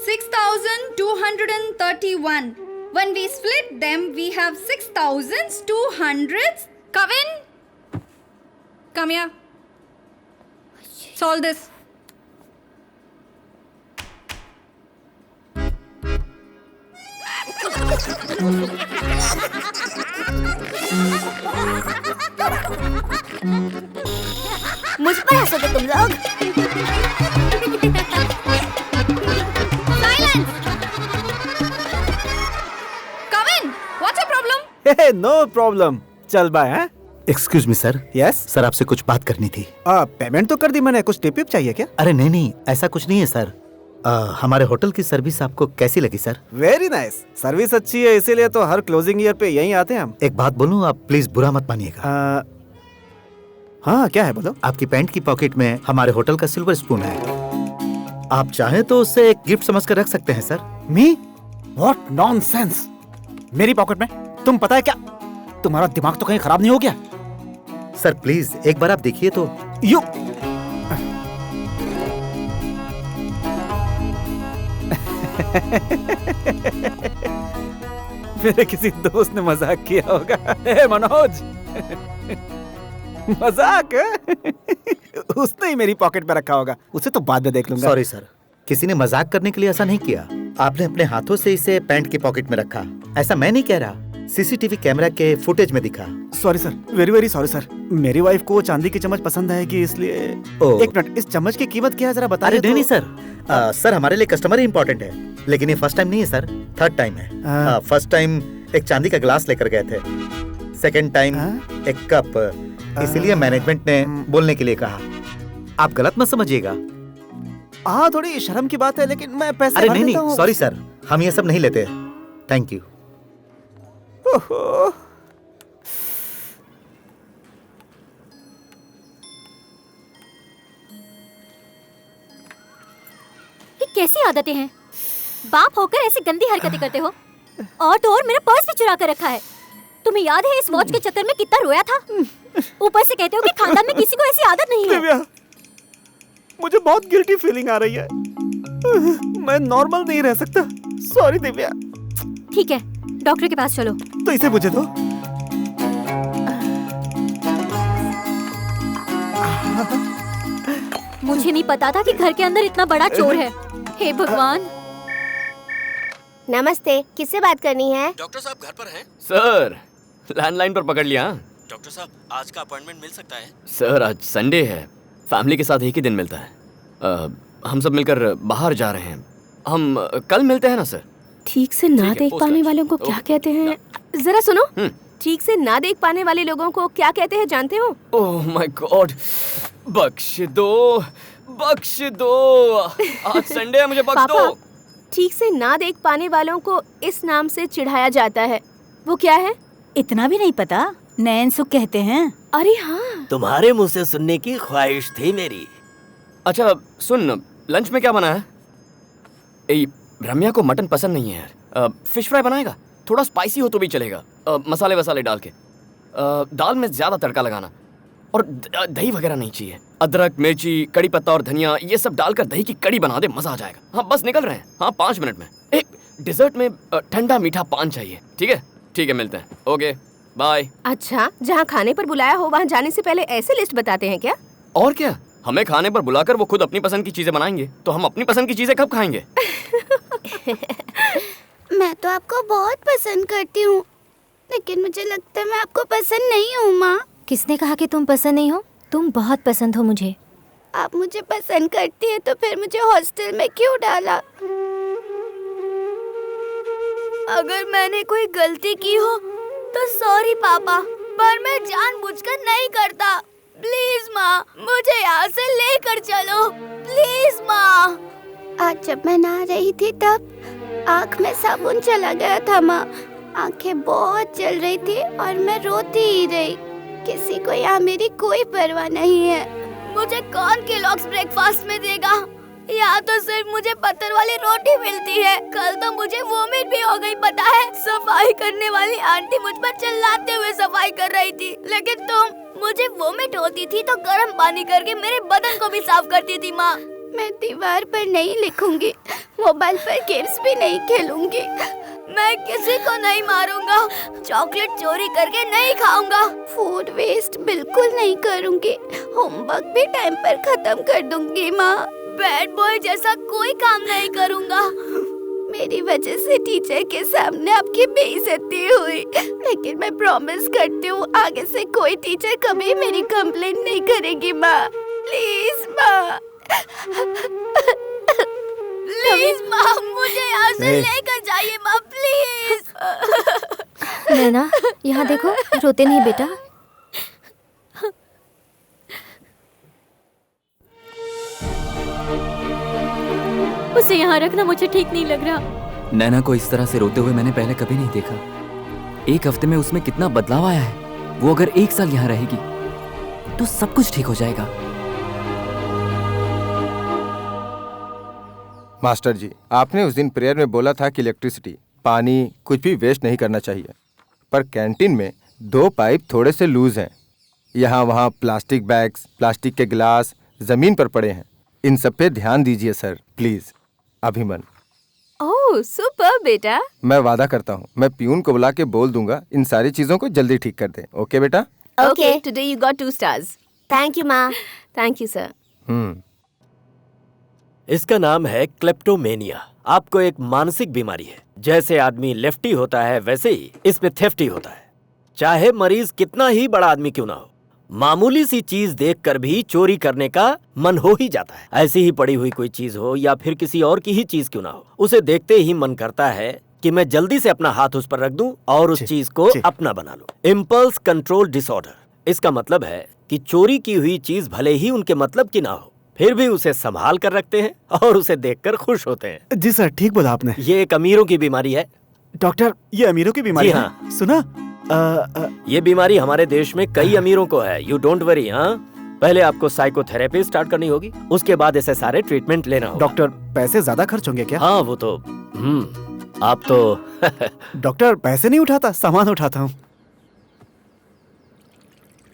$6,231. When we split them, we have 6,200. Kevin, come here. Solve this. मुझ पर हंसोगे तुम लोग? Silence. Kevin, what's your problem? No problem. चल बाय। हैं? Excuse me sir. Yes sir, आपसे कुछ बात करनी थी। पेमेंट तो कर दी मैंने, कुछ टिप चाहिए क्या? अरे नहीं, ऐसा कुछ नहीं है सर। हमारे होटल की सर्विस आपको कैसी लगी सर? Very nice. सर्विस अच्छी है, इसीलिए तो हर क्लोजिंग ईयर पे यहीं आते हैं हम। एक बात बोलूं, आप प्लीज बुरा मत मानिएगा। हाँ, क्या है बोलो? आपकी पैंट की पॉकेट में हमारे होटल का सिल्वर स्पून है। आप चाहें तो उसे एक गिफ्ट समझकर रख सकते हैं सर। मी? What nonsense! मेरी पॉकेट में? तुम पता है क्या, तुम्हारा दिमाग तो कहीं खराब नहीं हो गया? सर प्लीज एक बार आप देखिए तो। यू मेरे किसी दोस्त ने मजाक किया होगा। ए मनोज, मजाक? उसने ही मेरी पॉकेट में रखा होगा, उसे तो बाद में देख लूंगा। सॉरी सर, किसी ने मजाक करने के लिए ऐसा नहीं किया। आपने अपने हाथों से इसे पैंट की पॉकेट में रखा, ऐसा मैं नहीं कह रहा। सीसीटीवी कैमरा के फुटेज में दिखा। Sorry sir, very very sorry sir. मेरी वाइफ को चांदी की चम्मच पसंद आएगी, इसलिए। एक मिनट, इस चम्मच की कीमत क्या है जरा बता अरे दे। नहीं सर, सर हमारे लिए कस्टमर ही इम्पोर्टेंट है, लेकिन ये फर्स्ट टाइम नहीं है सर, थर्ड टाइम है। फर्स्ट टाइम एक चांदी का ग्लास लेकर गए थे, सेकंड टाइम एक कप, इसलिए मैनेजमेंट ने बोलने के लिए कहा। आप गलत मत समझिएगा। हाँ, थोड़ी शर्म की बात है, लेकिन मैं पैसे अरे भर नहीं देता नहीं, हूँ। सॉरी सर, हम ये सब नहीं लेते। Thank you. ये कैसी आदतें हैं? बाप होकर ऐसी गंदी हरकतें करते हो। और तो और मेरा पर्स भी चुरा कर रखा है। तुम्हें याद है इस वॉच के चक्कर में कितना रोया था? ऊपर से कहते हो कि खानदान में किसी को ऐसी आदत नहीं है। दिव्या, मुझे बहुत गिल्टी फीलिंग आ रही है। मैं नॉर्मल नहीं रह सकता। सॉरी दिव्या। ठीक है, डॉक्टर के पास चलो। तो इसे मुझे दो। मुझे नहीं पता था कि घर के अंदर इतना बड़ा चोर है। हे भगवान। नमस्ते, किससे बात करनी है? डॉक्टर साहब घर पर हैं? सर, लैंडलाइन पर पकड़ लिया। डॉक्टर साहब, आज का अपॉइंटमेंट मिल सकता है? सर, आज संडे है, फैमिली के साथ एक ही दिन मिलता है। हम सब मिलकर बाहर जा रहे हैं। हम कल मिलते हैं ना सर? ठीक से ना देख पाने वालों को क्या कहते हैं? जरा सुनो, ठीक से ना देख पाने वाले लोगों को क्या कहते हैं जानते हो? ओह माय गॉड, बख्श दो, बख्श दो। आज संडे है, मुझे बख्श दो। ठीक से ना देख पाने वालों को इस नाम से चिढ़ाया जाता है। वो क्या है? इतना भी नहीं पता? नैन सुख कहते हैं। अरे हाँ, तुम्हारे मुंह से सुनने की ख्वाहिश थी मेरी। अच्छा सुन, लंच में क्या बना है? रम्या को मटन पसंद नहीं है यार। फिश फ्राई बनाएगा? थोड़ा स्पाइसी हो तो भी चलेगा, मसाले वसाले डाल के। दाल में ज्यादा तड़का लगाना, और दही वगैरह नहीं चाहिए। अदरक, मिर्ची, कड़ी पत्ता और धनिया ये सब डालकर दही की कड़ी बना दे, मजा आ जाएगा। हाँ बस निकल रहे हैं। हाँ 5 मिनट में। एक डिजर्ट में ठंडा मीठा पान चाहिए। ठीक है? ठीक है, मिलते हैं। Okay bye. अच्छा, जहाँ खाने पर बुलाया हो वहाँ जाने से पहले ऐसे लिस्ट बताते हैं क्या? और क्या, हमें खाने पर बुलाकर वो खुद अपनी पसंद की चीजें बनाएंगे, तो हम अपनी पसंद की चीजें कब खाएंगे? मैं तो आपको बहुत पसंद करती हूँ, लेकिन मुझे लगता है मैं आपको पसंद नहीं हूँ माँ। किसने कहा कि तुम पसंद नहीं हो? तुम बहुत पसंद हो मुझे। आप मुझे पसंद करती है तो फिर मुझे हॉस्टल में क्यों डाला? अगर मैंने कोई गलती की हो तो सॉरी पापा, पर मैं जानबूझकर नहीं करता। प्लीज माँ, मुझे यहाँ से लेकर चलो प्लीज माँ। आज जब मैं नहा रही थी तब आँख में साबुन चला गया था माँ। आँखें बहुत जल रही थी और मैं रोती ही रही। किसी को यहाँ मेरी कोई परवाह नहीं है। मुझे कौन केलॉग्स ब्रेकफास्ट में देगा? यहाँ तो सिर्फ मुझे पत्थर वाली रोटी मिलती है। कल तो मुझे वोमिट भी हो गई, पता है? सफाई करने वाली आंटी मुझ पर चिल्लाते हुए सफाई कर रही थी, लेकिन मुझे वोमिट होती थी तो गर्म पानी करके मेरे बदन को भी साफ करती थी माँ। मैं दीवार पर नहीं लिखूंगी, मोबाइल पर गेम्स भी नहीं खेलूंगी, मैं किसी को नहीं मारूंगा, चॉकलेट चोरी करके नहीं खाऊंगा, फूड वेस्ट बिल्कुल नहीं करूंगी, होमवर्क भी टाइम पर खत्म कर दूंगी माँ। बैड बॉय जैसा कोई काम नहीं करूंगा। मेरी वजह से टीचर के सामने आपकी बेइज्जती हुई, लेकिन मैं प्रॉमिस करती हूँ आगे से कोई टीचर कभी मेरी कंप्लेंट नहीं करेगी माँ। प्लीज माँ, प्लीज माँ, मुझे यहाँ से लेकर जाइए माँ, प्लीज। नैना, यहाँ देखो, रोते नहीं बेटा। उसे यहाँ रखना मुझे ठीक नहीं लग रहा। नैना को इस तरह से रोते हुए मैंने पहले कभी नहीं देखा। 1 हफ्ते में उसमें कितना बदलाव आया है। वो अगर 1 साल यहाँ रहेगी तो सब कुछ ठीक हो जाएगा। मास्टर जी, आपने उस दिन प्रेयर में बोला था कि इलेक्ट्रिसिटी, पानी कुछ भी वेस्ट नहीं करना चाहिए, पर कैंटीन में 2 पाइप थोड़े से लूज हैं। यहाँ वहाँ प्लास्टिक बैग्स, प्लास्टिक के गिलास जमीन पर पड़े हैं। इन सब पे ध्यान दीजिए सर, प्लीज। अभिमन। ओह सुपर बेटा। मैं वादा करता हूँ, मैं पियून को बुला के बोल दूंगा इन सारी चीजों को जल्दी ठीक कर दे। ओके बेटा? Okay, today you got 2 stars। Thank you माँ। Thank you sir. इसका नाम है क्लेप्टोमेनिया। आपको एक मानसिक बीमारी है जैसे आदमी लेफ्टी होता है वैसे ही इसमें थेफ्टी होता है। चाहे मरीज कितना ही बड़ा आदमी क्यों ना हो, मामूली सी चीज देखकर भी चोरी करने का मन हो ही जाता है। ऐसी ही पड़ी हुई कोई चीज हो या फिर किसी और की ही चीज क्यों ना हो, उसे देखते ही मन करता है कि मैं जल्दी से अपना हाथ उस पर रख दूं और उस चीज को अपना बना लूं। इम्पल्स कंट्रोल डिसऑर्डर, इसका मतलब है कि चोरी की हुई चीज भले ही उनके मतलब की ना हो, फिर भी उसे संभाल कर रखते हैं और उसे देखकर खुश होते हैं। जी सर, ठीक बोला आपने। ये एक अमीरों की बीमारी है। डॉक्टर, ये अमीरों की बीमारी जी है? हाँ। सुना? ये बीमारी हमारे देश में कई अमीरों को है। You don't worry. हाँ, पहले आपको साइकोथेरेपी स्टार्ट करनी होगी, उसके बाद ऐसे सारे ट्रीटमेंट लेना होगा। डॉक्टर, पैसे ज्यादा खर्च होंगे क्या? हाँ वो तो आप तो डॉक्टर, पैसे नहीं उठाता, सामान उठाता हूँ।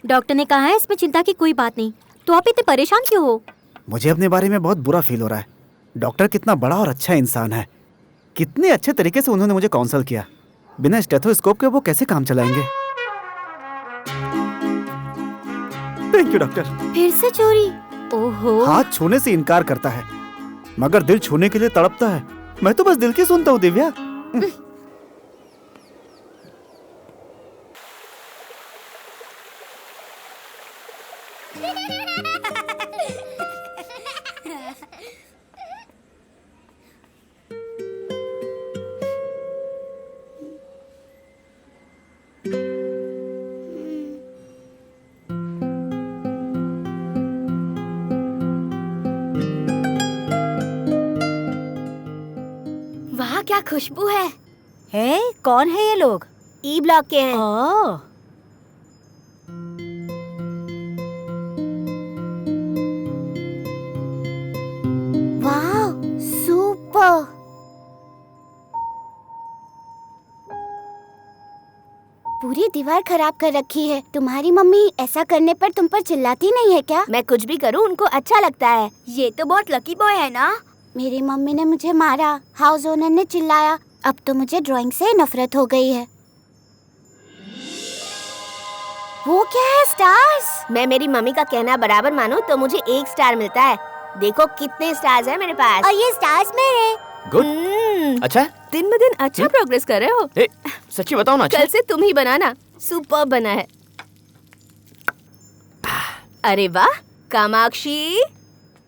डॉक्टर ने कहा है इसमें चिंता की कोई बात नहीं, तो आप इतने परेशान क्यों हो? मुझे अपने बारे में बहुत बुरा फील हो रहा है। डॉक्टर कितना बड़ा और अच्छा इंसान है, कितने अच्छे तरीके से उन्होंने मुझे काउंसल किया। बिना स्टेथोस्कोप के वो कैसे काम चलाएंगे? Thank you doctor. फिर से चोरी? ओहो। हाथ छूने से इनकार करता है मगर दिल छूने के लिए तड़पता है। मैं तो बस दिल की सुनता हूँ दिव्या। वाह, क्या खुशबू है। है? कौन है ये लोग? ई ब्लॉक के हैं। ओह, वाह, सुपर। पूरी दीवार खराब कर रखी है। तुम्हारी मम्मी ऐसा करने पर तुम पर चिल्लाती नहीं है क्या? मैं कुछ भी करूं उनको अच्छा लगता है। ये तो बहुत लकी बॉय है ना। मेरी मम्मी ने मुझे मारा, हाउस ओनर ने चिल्लाया, अब तो मुझे ड्राइंग से नफरत हो गई है। वो क्या है? स्टार्स? मैं मेरी मम्मी का कहना बराबर मानूं तो मुझे 1 स्टार मिलता है। देखो कितने स्टार्स हैं मेरे पास। और ये स्टार्स मेरे। गुड। अच्छा है? दिन ब दिन अच्छा प्रोग्रेस कर रहे हो। सच्ची बताओ ना। कल से तुम ही बनाना। सुपर बना है। अरे वाह, कामाक्षी,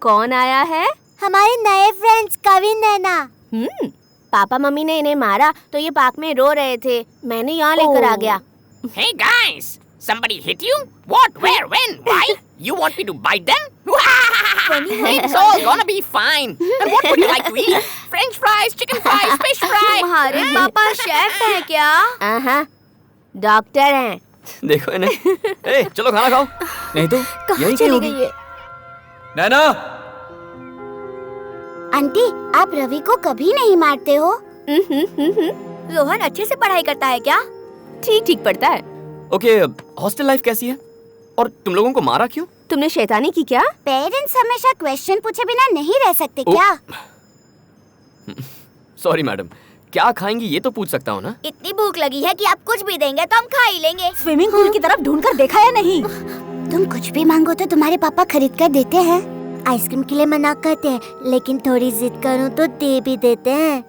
कौन आया है? हमारे नए फ्रेंड्स कविन नैना। पापा मम्मी ने इन्हें मारा तो ये पार्क में रो रहे थे, मैंने यहाँ लेकर आ गया। Hey guys, somebody hit you? What, where, when, why? You want me to bite them? It's all gonna be fine. And what would you like to eat? French fries, chicken fries, fish fry? तुम्हारे पापा chef हैं क्या? हाँ, doctor हैं। देखो इन्हें। ए, चलो खाना खाओ। नहीं तो यही चली होगी। गई है? नैना। आंटी, आप रवि को कभी नहीं मारते हो? रोहन अच्छे से पढ़ाई करता है क्या? ठीक ठीक पढ़ता है। ओके, हॉस्टल लाइफ कैसी है? और तुम लोगों को मारा क्यों? तुमने शैतानी की क्या? पेरेंट्स हमेशा क्वेश्चन पूछे बिना नहीं रह सकते क्या? सॉरी मैडम, क्या खाएंगी ये तो पूछ सकता हूँ ना? इतनी भूख लगी है कि आप कुछ भी देंगे तो हम खा ही लेंगे। स्विमिंग पूल की तरफ ढूंढ कर देखा या नहीं? तुम कुछ भी मांगो तो तुम्हारे पापा खरीद कर देते हैं। आइसक्रीम के लिए मना करते हैं, लेकिन थोड़ी जिद करूं तो दे भी देते हैं।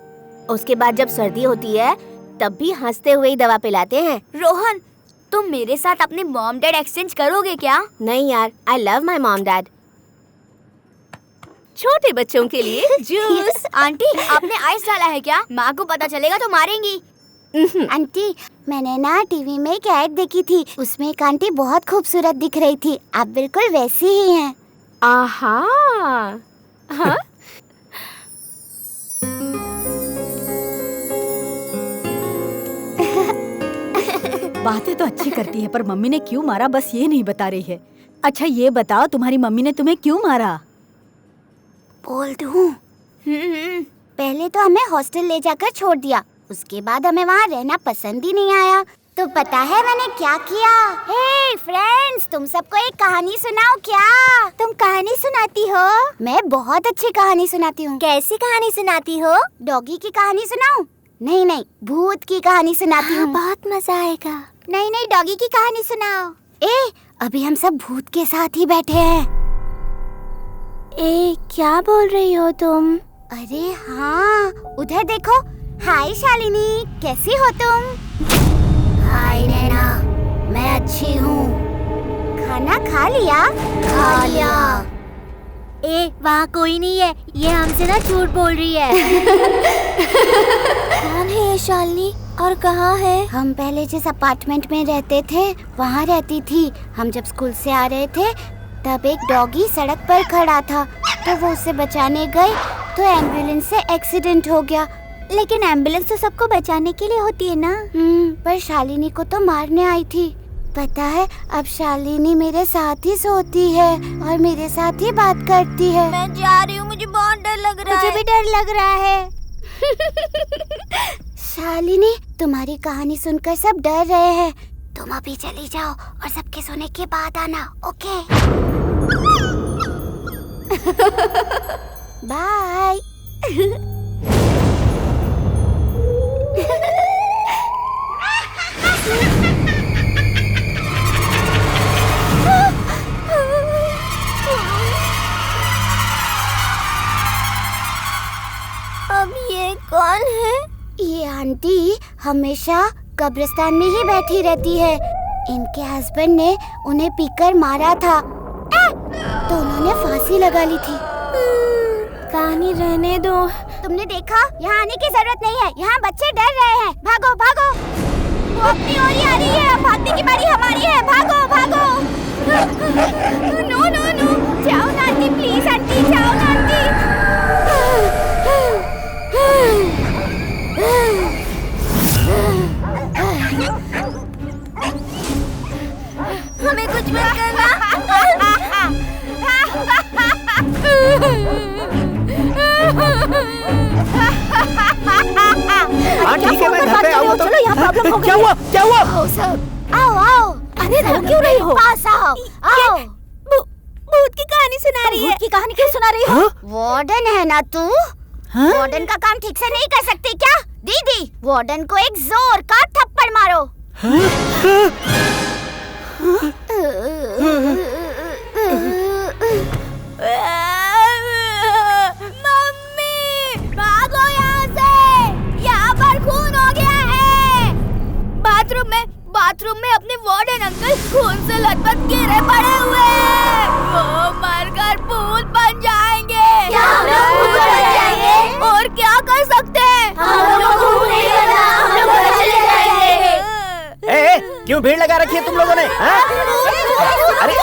उसके बाद जब सर्दी होती है तब भी हंसते हुए ही दवा पिलाते हैं। रोहन, तुम मेरे साथ अपने मॉम डैड एक्सचेंज करोगे क्या? नहीं यार, I love my mom dad. छोटे बच्चों के लिए जूस। आंटी, आपने आइस डाला है क्या? माँ को पता चलेगा तो मारेंगी। आंटी, मैंने ना टीवी में एक ऐड देखी थी, उसमें एक आंटी बहुत खूबसूरत दिख रही थी। आप बिल्कुल वैसी ही हैं। आहा। हाँ? बातें तो अच्छी करती है पर मम्मी ने क्यों मारा बस ये नहीं बता रही है। अच्छा ये बताओ, तुम्हारी मम्मी ने तुम्हें क्यों मारा? बोल दूं? पहले तो हमें हॉस्टल ले जाकर छोड़ दिया, उसके बाद हमें वहाँ रहना पसंद ही नहीं आया। तो पता है मैंने क्या किया? हे फ्रेंड्स, तुम सबको एक कहानी सुनाऊं क्या? तुम कहानी सुनाती हो? मैं बहुत अच्छी कहानी सुनाती हूँ। कैसी कहानी सुनाती हो? डॉगी की कहानी सुनाऊं? नहीं नहीं, भूत की कहानी सुनाती हूँ। बहुत मजा आएगा। नहीं नहीं, डॉगी की कहानी सुनाओ। अभी हम सब भूत के साथ ही बैठे हैं। क्या बोल रही हो तुम? अरे हाँ, उधर देखो, हाय शालिनी, कैसी हो तुम? हाय नैना, मैं अच्छी हूँ। खाना खा लिया? खा लिया। वहाँ कोई नहीं है, ये हमसे ना झूठ बोल रही है। कौन है ये शालिनी और कहाँ है? हम पहले जिस अपार्टमेंट में रहते थे वहाँ रहती थी। हम जब स्कूल से आ रहे थे तब एक डॉगी सड़क पर खड़ा था, तो वो उसे बचाने गई तो एम्बुलेंस से एक्सीडेंट हो गया। लेकिन एम्बुलेंस तो सबको बचाने के लिए होती है ना। पर शालिनी को तो मारने आई थी। पता है, अब शालिनी मेरे साथ ही सोती है और मेरे साथ ही बात करती है। मैं जा रही हूँ, मुझे बहुत डर लग रहा है। मुझे भी डर लग रहा है। शालिनी, तुम्हारी कहानी सुनकर सब डर रहे हैं। तुम अभी चली जाओ और सबके सोने के बाद आना, ओके? बाय। अब ये कौन है? ये आंटी हमेशा कब्रिस्तान में ही बैठी रहती है। इनके हस्बैंड ने उन्हें पीकर मारा था, तो उन्होंने फांसी लगा ली थी। कहानी रहने दो। तुमने देखा, यहाँ आने की जरूरत नहीं है। यहाँ बच्चे डर रहे हैं। भागो भागो, वो अपनी ओर ही आ रही है। भागने की बारी हमारी है। भागो भागो। नो नो नो, जाओ ना आंटी, प्लीज आंटी, जाओ ना आंटी। हमें कुछ मत करना। हाँ ठीक है, मैं घर पे आऊँ तो। चलो, यहाँ प्रॉब्लम हो गई। क्या हुआ? क्या हुआ? आओ सब, आओ आओ। अरे रो क्यों रही हो? पास आओ, आओ। भूत की कहानी सुना रही है। भूत की कहानी क्यों सुना रही हो? वार्डन है ना तू? वार्डन का काम ठीक से नहीं कर सकती क्या? दीदी, वार्डन को एक जोर का थप्पड़ मारो। मम्मी, भागो यहाँ से। यहाँ पर खून हो गया है। बाथरूम में अपने वार्डन अंकल खून से लथपथ गिरे पड़े हुए हैं। वो मरकर भूत बन जाएंगे। क्या हम लोग भूत बन जाएंगे? और क्या कर सकते हैं? हम लोग को नहीं करना, हम लोग घर चले जाएंगे। क्यों भीड़ लगा रखी है तुम लोगों ने? अरे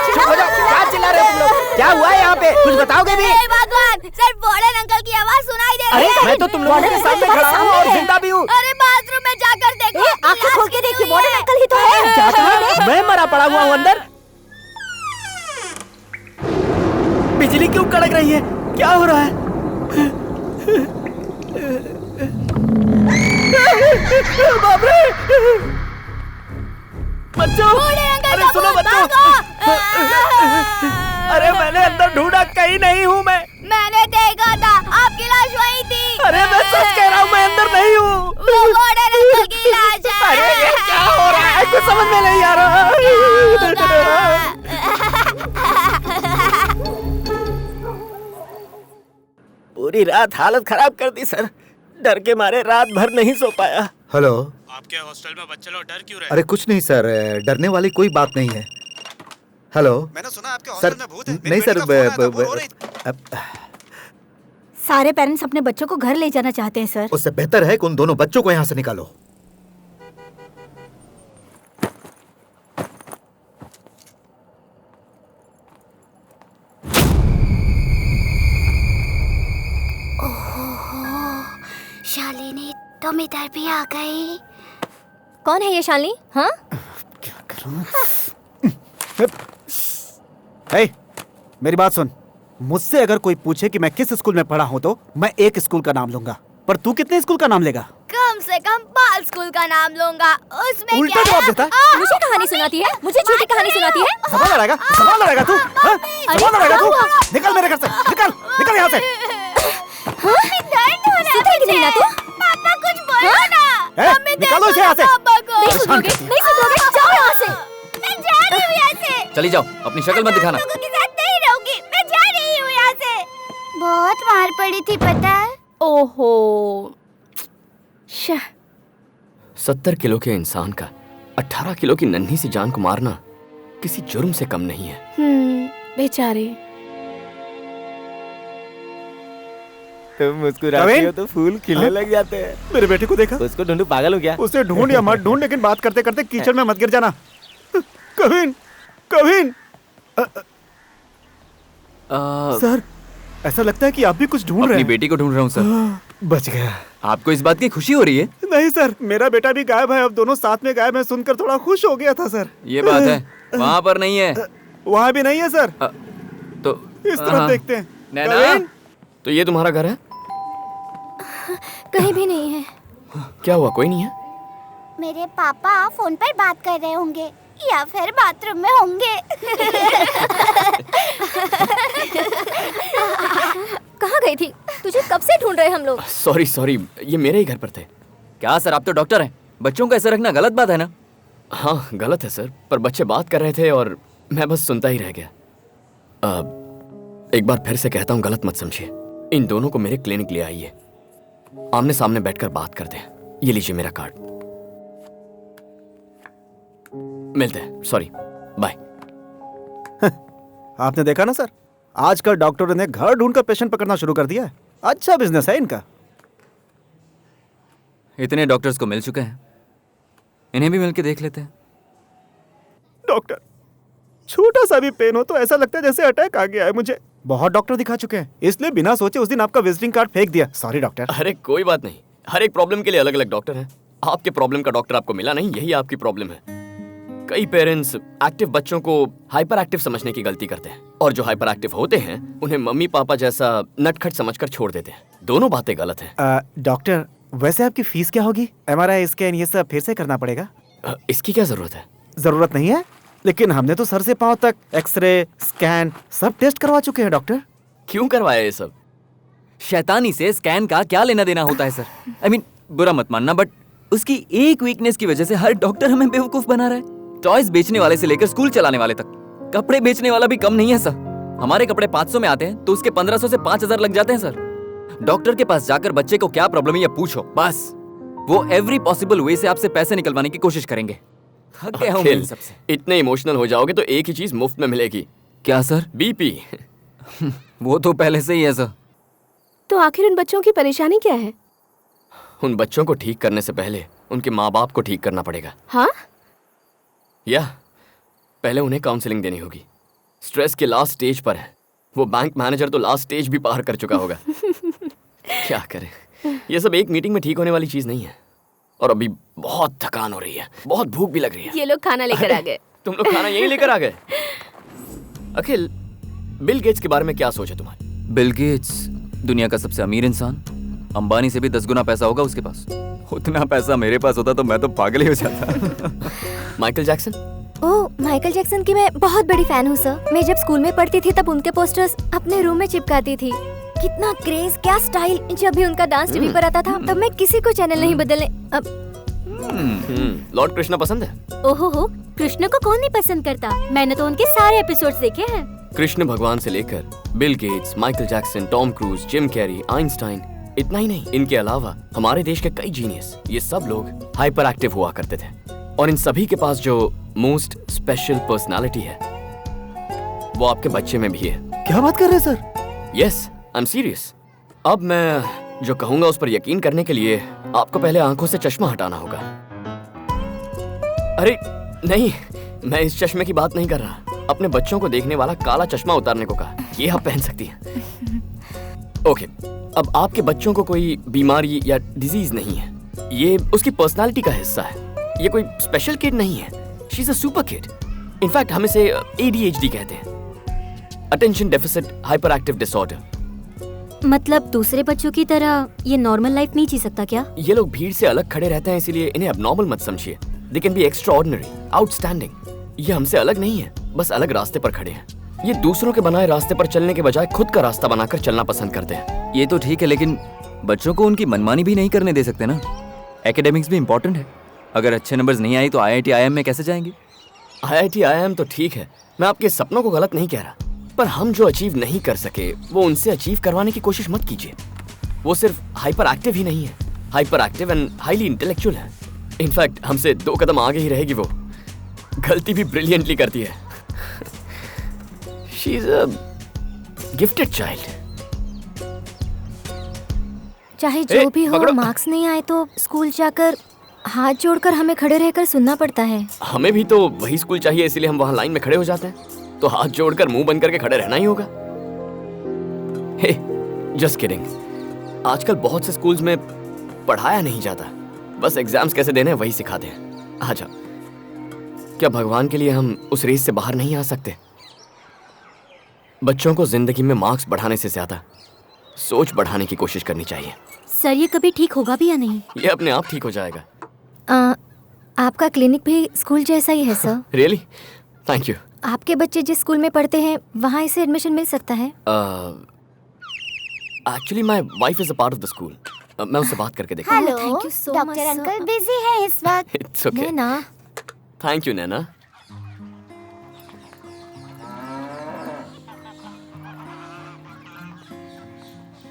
चुप हो जाओ, क्या चिल्ला रहे हो तुम लोग? क्या हुआ है यहाँ पे? कुछ बताओगे भी? भगवान, सिर्फ वार्डन अंकल की आवाज सुनाई दे रही है। अरे मैं तो तुम लोगों के सामने खड़ा हूँ और जिंदा भी हूँ। अरे बाथरूम में जाकर देखो। आंखें खोल के देखिए, वार्डन अंकल ही तो है। क्या कहा? मैं मरा पड़ा हुआ हूँ अंदर। बिजली क्यों कड़क रही है? क्या हो रहा है? बाप रे! बच्चों, अरे सुनो बच्चों, अरे मैंने अंदर ढूंढा, कहीं नहीं हूँ मैं। मैंने देखा था, आपकी लाश वहीं थी। अरे मैं सच कह रहा हूँ, मैं अंदर नहीं हूँ। वो वार्डन अंकल की लाश है। अरे ये क्या हो रहा है? कुछ समझ में नहीं आ रहा। पूरी रात हालत खराब कर दी सर। डर के मारे रात भर नहीं सो पाया। हेलो, आपके हॉस्टल में बच्चे लोग डर क्यों रहे? अरे कुछ नहीं सर, डरने वाली कोई बात नहीं है। हेलो, मैंने सुना आपके हॉस्टल में भूत है। नहीं सर, सारे पेरेंट्स अपने बच्चों को घर ले जाना चाहते हैं सर। उससे बेहतर है कि उन दोनों बच्चों को यहाँ से निकालो। शालिनी, तुम इधर भी आ गई। कौन है ये शालिनी? हाँ, हे, मेरी बात सुन। मुझसे अगर कोई पूछे कि मैं किस स्कूल में पढ़ा हूँ तो मैं एक स्कूल का नाम लूंगा, पर तू कितने स्कूल का नाम लेगा? कम से कम बाल स्कूल का नाम लूंगा। उसमें उल्टा क्या जवाब है? देता है? मुझे कहानी सुनाती है, मुझे झूठी कहानी सुनाती है। सवाल लड़ाएगा? सवाल लड़ाएगा तू? हाँ? सवाल लड़ाएगा तू? निकल मेरे घर से, निकल, निकल यहाँ से। दर्द हो रहा है सुधरेगी नहीं ना तू? पापा कुछ बोलो ना। ए, निकालो इसे यहाँ से। पापा को। नहीं सुधरोगे, नहीं सुधरोगे, जाओ यहाँ से। मैं जा रही हूँ यहाँ से। चली जाओ, अपनी शक्ल मत दिखाना। लोगों के साथ नहीं रहूंगी, मैं जा रही हूँ यहाँ से। बहुत मार पड़ी थी, पता है? ओहो, 70 किलो के इंसान का 18 किलो की नन्ही सी जान को मारना किसी जुर्म से कम नहीं है। बेचारे। तुम मुस्कुराती हो तो फूल खिलने लग जाते हैं। मेरे बेटे को देखा? उसको ढूंढूं, पागल हो क्या? उसे ढूंढ या मत ढूंढ, लेकिन बात करते करते कीचड़ में मत गिर जाना। कविन, कविन। सर, ऐसा लगता है कि आप भी कुछ ढूंढ रहे हैं। अपनी बेटी को ढूंढ रहा हूँ सर। बच गया। आपको इस बात की खुशी हो रही है? नहीं सर, मेरा बेटा भी गायब है। अब दोनों साथ में गायब है, सुनकर थोड़ा खुश हो गया था सर। ये बात है, वहाँ पर नहीं है। वहाँ भी नहीं है सर। तो इस तरफ देखते हैं। नैना, तो ये तुम्हारा घर है? कहीं भी नहीं है। क्या हुआ, कोई नहीं है? मेरे पापा फोन पर बात कर रहे होंगे या फिर बाथरूम में होंगे। कहाँ गई थी? तुझे कब से ढूंढ रहे हम लोग। सॉरी, ये मेरे ही घर पर थे। क्या सर, आप तो डॉक्टर हैं, बच्चों को ऐसा रखना गलत बात है ना? हाँ गलत है सर, पर बच्चे बात कर रहे थे और मैं बस सुनता ही रह गया। एक बार फिर से कहता हूँ, गलत मत समझिए। इन दोनों को मेरे क्लिनिक ले आइए, आमने सामने बैठकर बात करते हैं। ये लीजिए मेरा कार्ड। मिलते हैं, सॉरी, बाय। आपने देखा ना सर, आजकल डॉक्टरों ने घर ढूंढकर पेशेंट पकड़ना शुरू कर दिया है। अच्छा बिजनेस है इनका। इतने डॉक्टर्स को मिल चुके हैं, इन्हें भी मिलके देख लेते हैं। डॉक्टर, छोटा सा भी पेन हो तो ऐसा लगता है जैसे अटैक आ गया है मुझे। बहुत डॉक्टर दिखा चुके हैं, इसलिए बिना सोचे उस दिन आपका विजिटिंग कार्ड फेंक दिया। Sorry doctor. अरे कोई बात नहीं, हर एक प्रॉब्लम के लिए अलग अलग डॉक्टर हैं। आपके प्रॉब्लम का डॉक्टर आपको मिला नहीं, यही आपकी प्रॉब्लम है। कई पेरेंट्स एक्टिव बच्चों को हाइपर एक्टिव समझने की गलती करते हैं, और जो हाइपर एक्टिव होते हैं उन्हें मम्मी पापा जैसा नटखट समझकर छोड़ देते हैं। दोनों बातें गलत हैं। डॉक्टर, वैसे आपकी फीस क्या होगी? MRI स्कैन ये सब फिर से करना पड़ेगा? इसकी क्या जरूरत है? जरूरत नहीं है, लेकिन हमने तो सर से पांव तक एक्सरे, स्कैन सब टेस्ट करवा चुके हैं डॉक्टर। क्यों करवाया ये सब? शैतानी से स्कैन का क्या लेना देना होता है सर? I mean, बुरा मत मानना, बट उसकी एक वीकनेस की वजह से हर डॉक्टर हमें बेवकूफ बना रहा है। टॉयज बेचने वाले से लेकर स्कूल चलाने वाले तक, कपड़े बेचने वाला भी कम नहीं है सर। हमारे कपड़े 500 में आते हैं तो उसके 1500 से 5000 लग जाते हैं सर। डॉक्टर के पास जाकर बच्चे को क्या प्रॉब्लम है ये पूछो, बस वो एवरी पॉसिबल वे से आपसे पैसे निकलवाने की कोशिश करेंगे। थक गया हूं इन सबसे। इतने इमोशनल हो जाओगे तो एक ही चीज मुफ्त में मिलेगी। क्या सर? BP। वो तो पहले से ही है सर। तो आखिर उन बच्चों की परेशानी क्या है? उन बच्चों को ठीक करने से पहले उनके माँ बाप को ठीक करना पड़ेगा। हाँ? या पहले उन्हें काउंसलिंग देनी होगी। स्ट्रेस के लास्ट स्टेज पर है। वो बैंक मैनेजर तो लास्ट स्टेज भी पार कर चुका होगा। क्या करें, ये सब एक मीटिंग में ठीक होने वाली चीज नहीं है। और अभी बहुत थकान हो रही है, बहुत भूख भी लग रही है। ये लोग खाना लेकर आ गए। तुम लोग खाना यहीं लेकर आ गए? अखिल, बिल गेट्स के बारे में क्या सोचा तुम्हारी? बिल गेट्स दुनिया का सबसे अमीर इंसान, अंबानी से भी 10 गुना पैसा होगा उसके पास। उतना पैसा मेरे पास होता तो मैं तो पागल ही हो जाता। Michael Jackson? Oh, Michael Jackson की मैं बहुत बड़ी फैन हूँ सर। मैं जब स्कूल में पढ़ती थी तब उनके पोस्टर्स अपने रूम में चिपकाती थी। कितना क्रेज, क्या स्टाइल। जब भी उनका डांस टीवी पर आता था तब मैं किसी को चैनल नहीं बदलने। लॉर्ड कृष्णा पसंद है? ओहो हो, कृष्ण को कौन नहीं पसंद करता। मैंने तो उनके सारे एपिसोड्स देखे हैं। कृष्ण भगवान से लेकर Bill Gates, Michael Jackson, Tom cruise, Jim Carrey, Einstein, इतना ही नहीं, इनके अलावा हमारे देश के कई जीनियस, ये सब लोग हाइपर एक्टिव हुआ करते थे। और इन सभी के पास जो मोस्ट स्पेशल पर्सनालिटी है वो आपके बच्चे में भी है। क्या बात कर रहे हैं sir? Yes, I am serious. अब मैं जो कहूंगा उस पर यकीन करने के लिए आपको पहले आंखों से चश्मा हटाना होगा। अरे नहीं, मैं इस चश्मे की बात नहीं कर रहा। अपने बच्चों को देखने वाला काला चश्मा उतारने को कहा। ये आप पहन सकती हैं। ओके, अब आपके बच्चों को कोई बीमारी या डिजीज नहीं है, ये उसकी पर्सनालिटी का हिस्सा है। ये कोई स्पेशल किड नहीं है, she is a super kid. In fact हम इसे ADHD कहते हैं, attention deficit hyper active disorder. मतलब दूसरे बच्चों की तरह ये नॉर्मल लाइफ नहीं जी सकता क्या? ये लोग भीड़ से अलग खड़े रहते हैं, इसीलिए इन्हें एबनॉर्मल मत समझिए। They can be extraordinary, outstanding. ये हमसे अलग नहीं है, बस अलग रास्ते पर खड़े हैं। ये दूसरों के बनाए रास्ते पर चलने के बजाय खुद का रास्ता बनाकर चलना पसंद करते हैं। ये तो ठीक है, लेकिन बच्चों को उनकी मनमानी भी नहीं करने दे सकते ना। एकेडमिक्स भी इम्पोर्टेंट है। अगर अच्छे नंबर्स नहीं आई तो IIT IIM में कैसे जाएंगे? IIT IIM तो ठीक है, मैं आपके सपनों को गलत नहीं कह रहा, पर हम जो अचीव नहीं कर सके वो उनसे अचीव करवाने की कोशिश मत कीजिए। वो सिर्फ हाइपर एक्टिव ही नहीं है, hyper active and highly intellectual है। इनफैक्ट हमसे 2 कदम आगे ही रहेगी वो। गलती भी ब्रिलियंटली करती है। She is a gifted child. चाहे जो भी हो, मार्क्स नहीं आए तो स्कूल जाकर हाथ जोड़कर हमें खड़े रहकर सुनना पड़ता है। हमें भी तो वही स्कूल चाहिए, इसीलिए हम वहां लाइन में खड़े हो जाते हैं। तो हाथ जोड़कर मुंह बंद करके खड़े रहना ही होगा। हे, जस्ट किडिंग। आजकल बहुत से स्कूल्स में पढ़ाया नहीं जाता, बस एग्जाम्स कैसे देने हैं वही सिखाते हैं। आ जाओ। क्या भगवान के लिए हम उस रेस से बाहर नहीं आ सकते? बच्चों को जिंदगी में मार्क्स बढ़ाने से ज्यादा सोच बढ़ाने की कोशिश करनी चाहिए। सर, ये कभी ठीक होगा भी या नहीं? ये अपने आप ठीक हो जाएगा। आपका क्लिनिक भी स्कूल जैसा ही है सर। रियली? Thank you. आपके बच्चे जिस स्कूल में पढ़ते हैं वहाँ इसे एडमिशन मिल सकता है? Actually my wife is a part of the school. मैं उससे बात करके देखता हूँ। Hello, thank you so doctor much, uncle sir. Busy हैं इस वक्त। It's okay. Naina, thank you Naina.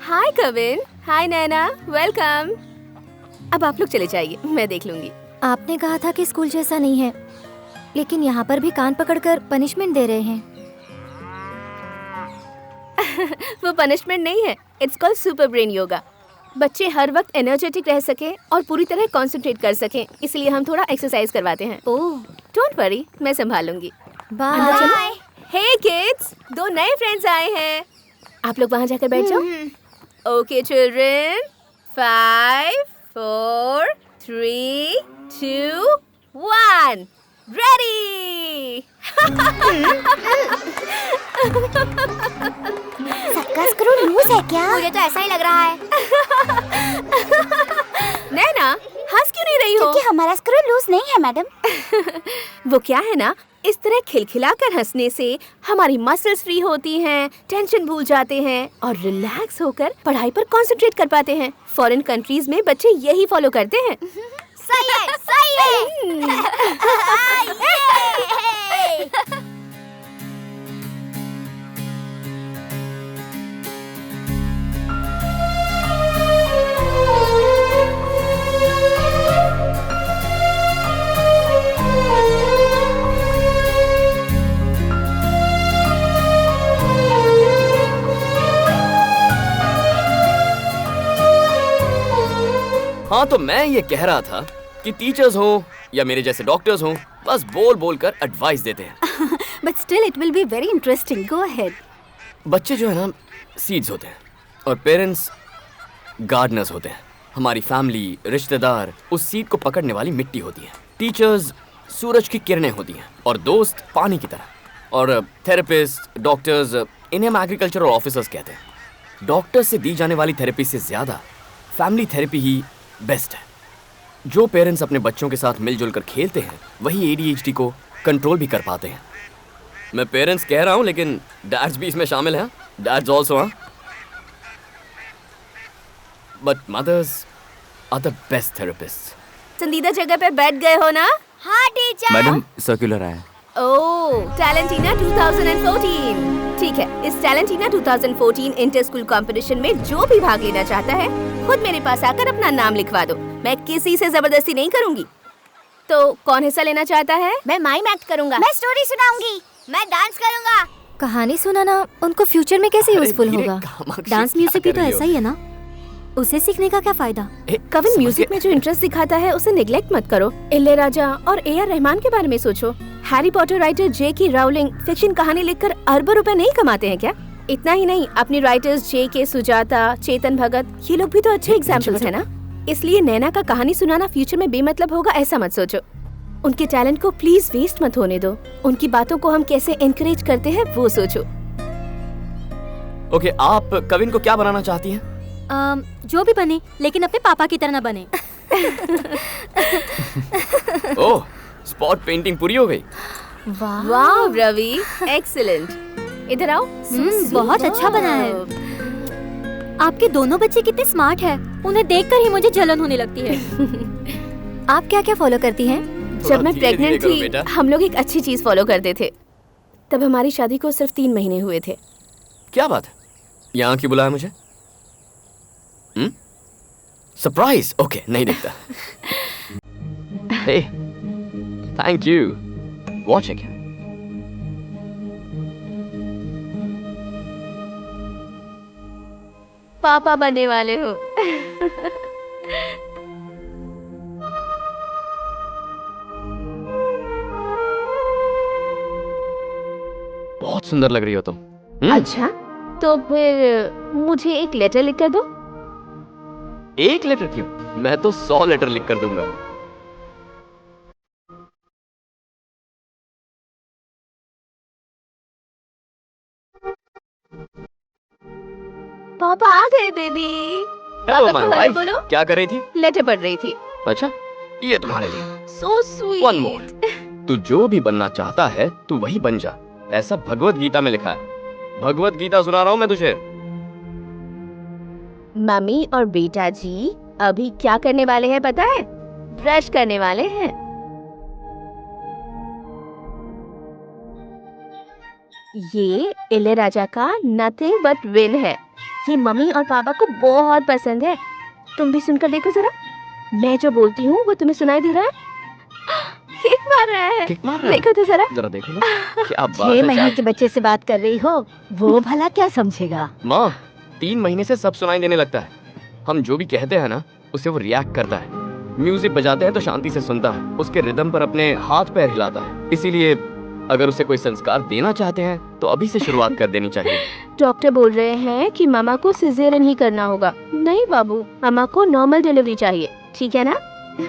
Hi Kavin, hi Naina, welcome. अब आप लोग चले जाइए, मैं देख लूंगी। आपने कहा था कि स्कूल जैसा नहीं है, लेकिन यहाँ पर भी कान पकड़कर पनिशमेंट दे रहे हैं। वो पनिशमेंट नहीं है, it's called super brain yoga. बच्चे हर वक्त एनर्जेटिक रह सके और पूरी तरह कंसंट्रेट कर सकें, इसलिए हम थोड़ा एक्सरसाइज करवाते हैं। ओह, डोंट वरी, मैं संभाल लूंगी। बाय। हे किड्स, 2 नए फ्रेंड्स आए हैं। आप लोग वहाँ जाकर बैठ जाओ। Okay children, 5 4 3 2 1 ready. सबका स्क्रू लूज है क्या? मुझे तो ऐसा ही लग रहा है। नैना, हंस क्यों नहीं रही हो? क्योंकि हमारा स्क्रू लूज नहीं है मैडम। वो क्या है ना, इस तरह खिलखिलाकर हंसने से हमारी मसल्स फ्री होती हैं, टेंशन भूल जाते हैं और रिलैक्स होकर पढ़ाई पर कंसंट्रेट कर पाते हैं। फॉरेन कंट्रीज में बच्चे यही फॉलो करते हैं। सही है, सही है। हाँ, तो मैं ये कह रहा था कि टीचर्स हो या मेरे जैसे डॉक्टर्स हो, बस बोल बोल कर एडवाइस देते हैं। But still it will be very interesting. Go ahead. बच्चे जो है ना, सीड्स होते हैं और पेरेंट्स गार्डनर्स होते हैं। हमारी फैमिली, रिश्तेदार उस सीड को पकड़ने वाली मिट्टी होती है। टीचर्स सूरज की किरणें होती हैं और दोस्त पानी की तरह। और थेरेपिस्ट, डॉक्टर्स, इन्हें हम एग्रीकल्चरल ऑफिसर्स कहते हैं। डॉक्टर से दी जाने वाली थेरेपी से ज्यादा फैमिली थेरेपी ही बेस्ट है। जो पेरेंट्स अपने बच्चों के साथ मिलजुल कर खेलते हैं वही ADHD को कंट्रोल भी कर पाते हैं। मैं पेरेंट्स कह रहा हूँ, लेकिन डैड्स भी इसमें शामिल हैं। डैड्स ऑल्सो हाँ, but mothers are the best therapist. पसंदीदा जगह पे बैठ गए हो ना? हाँ टीचर। मैडम, सर्कुलर आया। ओह, टैलेंटीना 2014। ठीक है, इस टैलेंटीना 2014 इंटर स्कूल कंपटीशन में जो भी भाग लेना चाहता है खुद मेरे पास आकर अपना नाम लिखवा दो। मैं किसी से जबरदस्ती नहीं करूंगी। तो कौन हिस्सा लेना चाहता है? मैं माइम एक्ट करूंगा। मैं स्टोरी सुनाऊंगी। मैं डांस करूंगा। कहानी सुनाना उनको फ्यूचर में कैसे यूजफुल होगा? डांस म्यूजिक भी तो ऐसा ही है ना, उसे सीखने का क्या फायदा? कविन, म्यूजिक में जो इंटरेस्ट दिखाता है उसे नेग्लेक्ट मत करो। इलैयाराजा और AR रहमान के बारे में सोचो। Harry Potter writer J.K. Rowling fiction कहानी लिखकर अरबों रुपए नहीं कमाते हैं क्या? इतना ही नहीं, अपनी राइटर्स J.K. सुजाता, चेतन भगत, ये लोग भी तो अच्छे एग्जाम्पल्स है ना। इसलिए नैना का कहानी सुनाना फ्यूचर में बेमतलब होगा ऐसा मत सोचो। उनके टैलेंट को प्लीज वेस्ट मत होने दो। उनकी बातों को हम कैसे एनकरेज करते हैं वो सोचो। ओके, आप कविन को क्या बनाना चाहती हैं? जो भी बने, लेकिन अपने पापा की तरह ना बने। ओह, स्पॉट पेंटिंग पूरी हो गई। वाह रवि, एक्सीलेंट। इधर आओ। बहुत अच्छा बना है। आपके दोनों बच्चे कितने स्मार्ट हैं। उन्हें देखकर ही मुझे जलन होने लगती है। आप क्या क्या फॉलो करती हैं? जब मैं प्रेग्नेंट थी, हम लोग एक अच्छी चीज फॉलो करते थे। तब हमारी शादी को सिर्फ 3 महीने हुए थे। क्या बात है? यहाँ क्यों बुलाया मुझे? सरप्राइज? ओके, नहीं देखता। हे, थैंक यू। वॉच है क्या? पापा बनने वाले हो। बहुत सुंदर लग रही हो तुम। अच्छा, तो फिर मुझे एक लेटर लिख कर दो। एक लेटर क्यों? मैं तो 100 लेटर लिख कर दूंगा। पापा आ गए बेबी। Hello my wife. बोलो। क्या कर रही थी? लेटर पढ़ रही थी। अच्छा, ये तुम्हारे लिए। So sweet. One more. तू जो भी बनना चाहता है तू वही बन जा, ऐसा भगवत गीता में लिखा है। भगवत गीता सुना रहा हूँ मैं तुझे। मम्मी और बेटा जी अभी क्या करने वाले हैं पता है? ब्रश करने वाले हैं। ये इलैयाराजा का नथिंग बट विन है। ये मम्मी और पापा को बहुत पसंद है। तुम भी सुनकर देखो जरा। मैं जो बोलती हूँ वो तुम्हें सुनाई दे रहा है? किक मार रहा है। किक मार रहा है? देखो तो जरा। जरा देखो ना। क्या बात 6 है महीने चाची। के बच्चे से बात कर रही हो, वो भला क्या समझेगा? माँ, 3 महीने से सब सुनाई देने लगता है। हम जो भी कहते हैं ना उसे वो रिएक्ट करता है। म्यूजिक बजाते हैं तो शांति से सुनता है, उसके रिदम पर अपने हाथ पैर हिलाता है। इसीलिए अगर उसे कोई संस्कार देना चाहते हैं तो अभी से शुरुआत कर देनी चाहिए। डॉक्टर बोल रहे हैं कि मामा को सिजेरियन ही करना होगा। नहीं बाबू, मामा को नॉर्मल डिलीवरी चाहिए, ठीक है ना?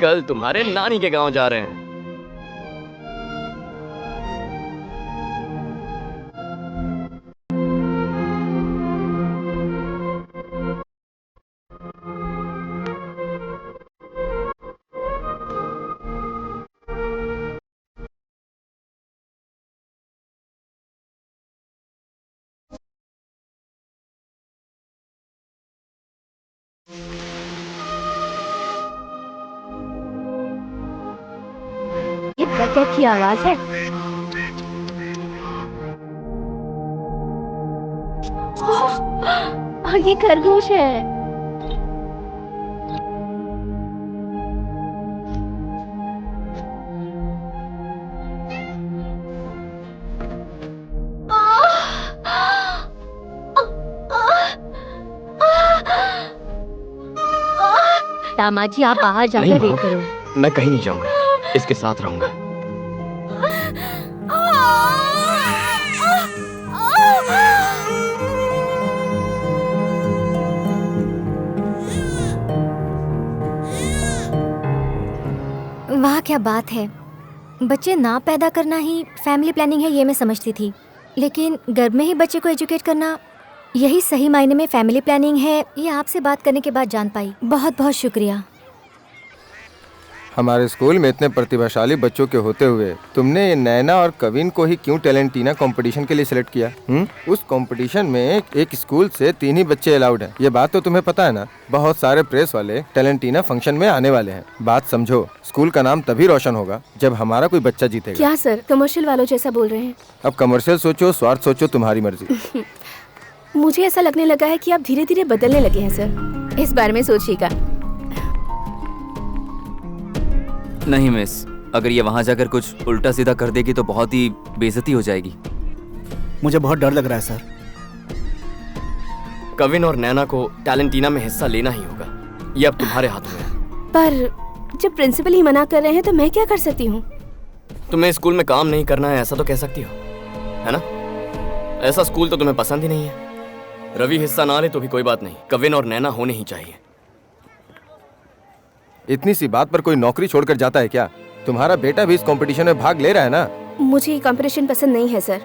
कल तुम्हारे नानी के गांव जा रहे हैं। ये बतख की आवाज है। और ये खरगोश है। दामाजी आप बाहर जाकर नहीं वेट माँ, करो। मैं कहीं नहीं जाऊंगा, इसके साथ रहूंगा। वाह क्या बात है। बच्चे ना पैदा करना ही फैमिली प्लानिंग है, ये मैं समझती थी, लेकिन गर्भ में ही बच्चे को एजुकेट करना यही सही मायने में फैमिली प्लानिंग है, ये आपसे बात करने के बाद जान पाई। बहुत बहुत शुक्रिया। हमारे स्कूल में इतने प्रतिभाशाली बच्चों के होते हुए तुमने ये नैना और कविन को ही क्यों टैलेंटीना कंपटीशन के लिए सिलेक्ट किया? उस कंपटीशन में एक स्कूल से 3 ही बच्चे अलाउड हैं। ये बात तो तुम्हें पता है ना? बहुत सारे प्रेस वाले टैलेंटीना फंक्शन में आने वाले हैं। बात समझो, स्कूल का नाम तभी रोशन होगा जब हमारा कोई बच्चा जीतेगा। क्या सर, कमर्शियल वालों जैसा बोल रहे हैं? अब कमर्शियल सोचो, स्वार्थ सोचो, तुम्हारी मर्जी। मुझे ऐसा लगने लगा है कि आप धीरे धीरे बदलने लगे हैं सर। इस बारे में सोचिएगा। नहीं मिस, अगर ये वहाँ जाकर कुछ उल्टा सीधा कर देगी तो बहुत ही बेइज्जती हो जाएगी। मुझे बहुत डर लग रहा है सर। कविन और नैना को टैलेंटीना में हिस्सा लेना ही होगा, ये अब तुम्हारे हाथों में है। पर जब प्रिंसिपल ही मना कर रहे हैं तो मैं क्या कर सकती हूँ? तुम्हें स्कूल में काम नहीं करना है ऐसा तो कह सकती हो, है ना? ऐसा स्कूल तो तुम्हें पसंद ही नहीं है। रवि हिस्सा ना ले तो भी कोई बात नहीं, कविन और नैना होने ही चाहिए। इतनी सी बात पर कोई नौकरी छोड़कर जाता है क्या? तुम्हारा बेटा भी इस कंपटीशन में भाग ले रहा है ना? मुझे ये कंपटीशन पसंद नहीं है सर।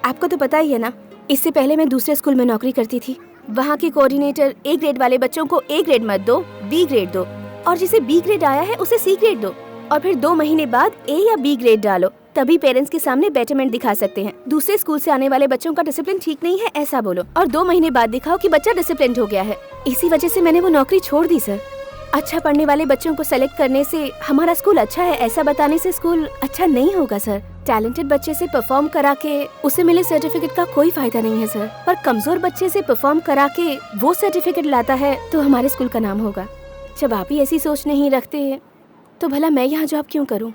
आपको तो पता ही है ना, इससे पहले मैं दूसरे स्कूल में नौकरी करती थी। वहाँ के कोऑर्डिनेटर A ग्रेड वाले बच्चों को A ग्रेड मत दो, B ग्रेड दो, और जिसे B ग्रेड आया है उसे C ग्रेड दो, और फिर 2 महीने बाद A या B ग्रेड डालो, तभी पेरेंट्स के सामने बेटरमेंट दिखा सकते हैं। दूसरे स्कूल से आने वाले बच्चों का डिसिप्लिन ठीक नहीं है ऐसा बोलो, और 2 महीने बाद दिखाओ कि बच्चा डिसिप्लिन हो गया है। इसी वजह से मैंने वो नौकरी छोड़ दी सर। अच्छा पढ़ने वाले बच्चों को सेलेक्ट करने से हमारा स्कूल अच्छा है ऐसा बताने से स्कूल अच्छा नहीं होगा सर। टैलेंटेड बच्चे से परफॉर्म करा के उसे मिले सर्टिफिकेट का कोई फायदा नहीं है सर, पर कमजोर बच्चे से परफॉर्म करा के वो सर्टिफिकेट लाता है तो हमारे स्कूल का नाम होगा। जब आप ही ऐसी सोच नहीं रखते तो भला मैं यहाँ जॉब क्यों करूँ?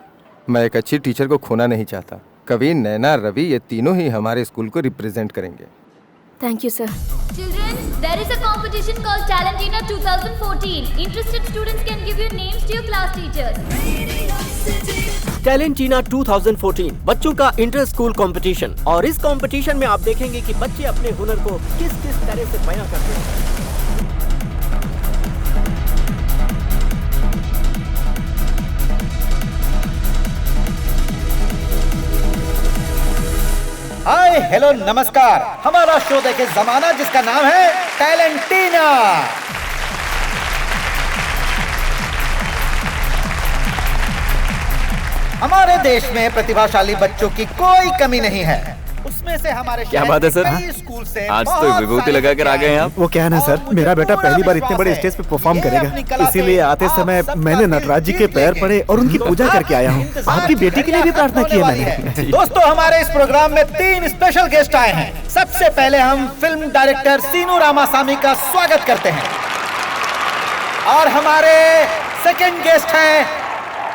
मैं एक अच्छी टीचर को खोना नहीं चाहता। कविन, नैना, रवि ये तीनों ही हमारे स्कूल को रिप्रेजेंट करेंगे। Thank you sir. Children, there is a competition called Talentina 2014. Interested students can give your names to your class teachers. टैलेंटीना 2014 बच्चों का इंटर स्कूल कंपटीशन, और इस कंपटीशन में आप देखेंगे कि बच्चे अपने हुनर को किस किस तरह से बयां करते हैं। हाय, हेलो, नमस्कार। हमारा शो देखे जमाना, जिसका नाम है टैलेंटीना। हमारे देश में प्रतिभाशाली बच्चों की कोई कमी नहीं है। उसमें से हमारे क्या बात है सर? आज तो विभूति लगा कर आ गए हैं आप। वो क्या है ना सर, मेरा बेटा पहली बार इतने बड़े स्टेज पे परफॉर्म करेगा, इसीलिए आते समय मैंने नटराज जी के पैर पड़े और उनकी पूजा करके आया हूँ। आपकी बेटी के लिए भी प्रार्थना की है मैंने। दोस्तों, हमारे इस प्रोग्राम में 3 स्पेशल गेस्ट आए हैं। सबसे पहले हम फिल्म डायरेक्टर सीनू रामासामी का स्वागत करते हैं, और हमारे सेकंड गेस्ट हैं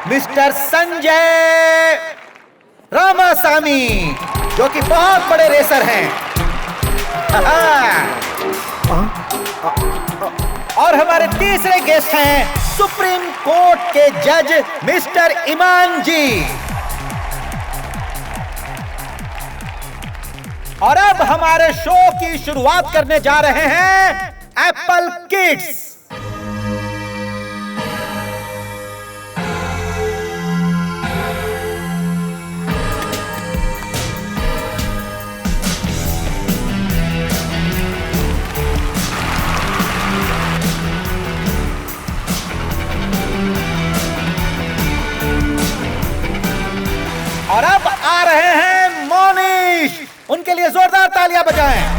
मिस्टर संजय रामासामी, जो कि बहुत बड़े रेसर हैं। और हमारे तीसरे गेस्ट हैं सुप्रीम कोर्ट के जज मिस्टर ईमान जी। और अब हमारे शो की शुरुआत करने जा रहे हैं एप्पल किड्स। और अब आ रहे हैं मोनिश, उनके लिए जोरदार तालियां बजाएं।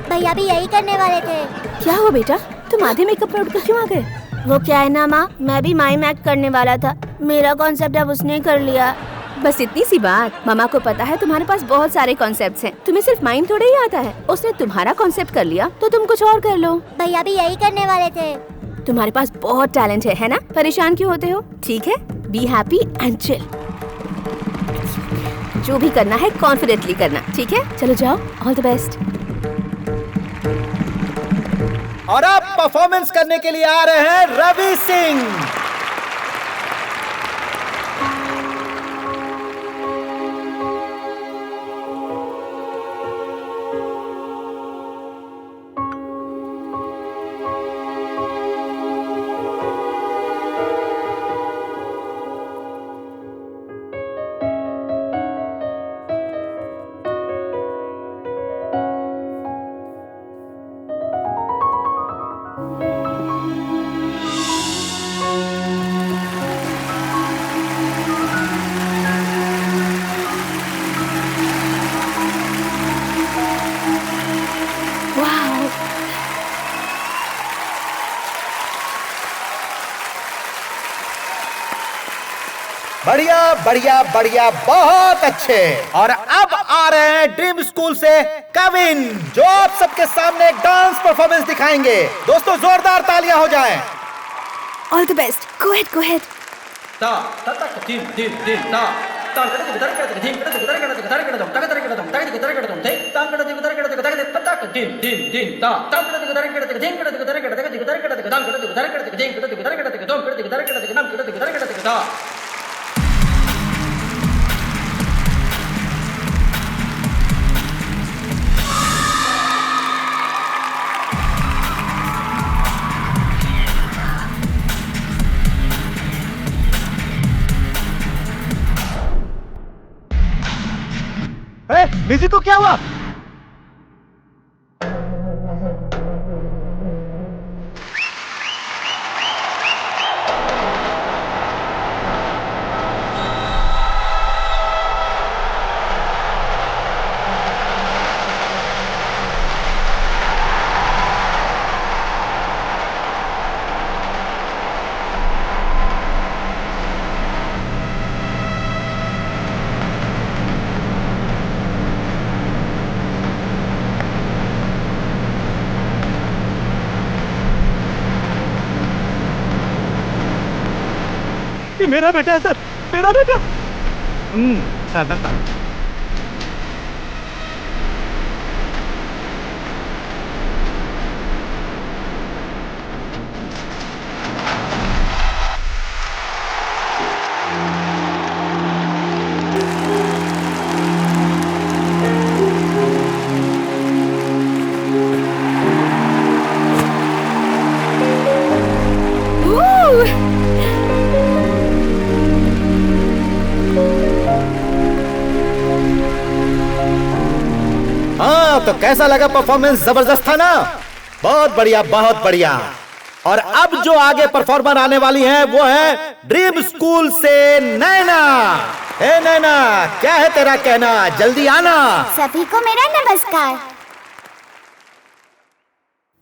भैया भी यही करने वाले थे। क्या हुआ बेटा, तुम आधे मेकअप में उठकर क्यों आ गए? वो क्या है ना माँ, मैं भी माइम एक्ट करने वाला था, मेरा कॉन्सेप्ट अब उसने कर लिया। बस इतनी सी बात। मामा को पता है तुम्हारे पास बहुत सारे कॉन्सेप्ट्स हैं, तुम्हें सिर्फ माइम थोड़ा ही आता है। उसने तुम्हारा कॉन्सेप्ट कर लिया तो तुम कुछ और कर लो। भैया भी यही करने वाले थे। तुम्हारे पास बहुत टैलेंट है ना? परेशान क्यों होते हो? ठीक है, बी हैप्पी एंड चिल। जो भी करना है कॉन्फिडेंटली करना, ठीक है? चलो जाओ, ऑल द बेस्ट। और अब परफॉर्मेंस करने के लिए आ रहे हैं रवि सिंह। बढ़िया बढ़िया बढ़िया, बहुत अच्छे। और अब आ रहे हैं ड्रीम स्कूल से कविन, जो आप सबके सामने एक डांस परफॉर्मेंस दिखाएंगे। दोस्तों, जोरदार तालियां हो जाएं। All the best, go ahead, go ahead. Nidhi को क्या हुआ? ये मेरा बेटा है सर, मेरा बेटा। हाँ, तो कैसा लगा परफॉर्मेंस? जबरदस्त था ना? बहुत बढ़िया, बहुत बढ़िया। और अब जो आगे परफॉर्मर आने वाली है वो है ड्रीम स्कूल से नैना। हे नैना, क्या है तेरा कहना? जल्दी आना। सभी को मेरा नमस्कार।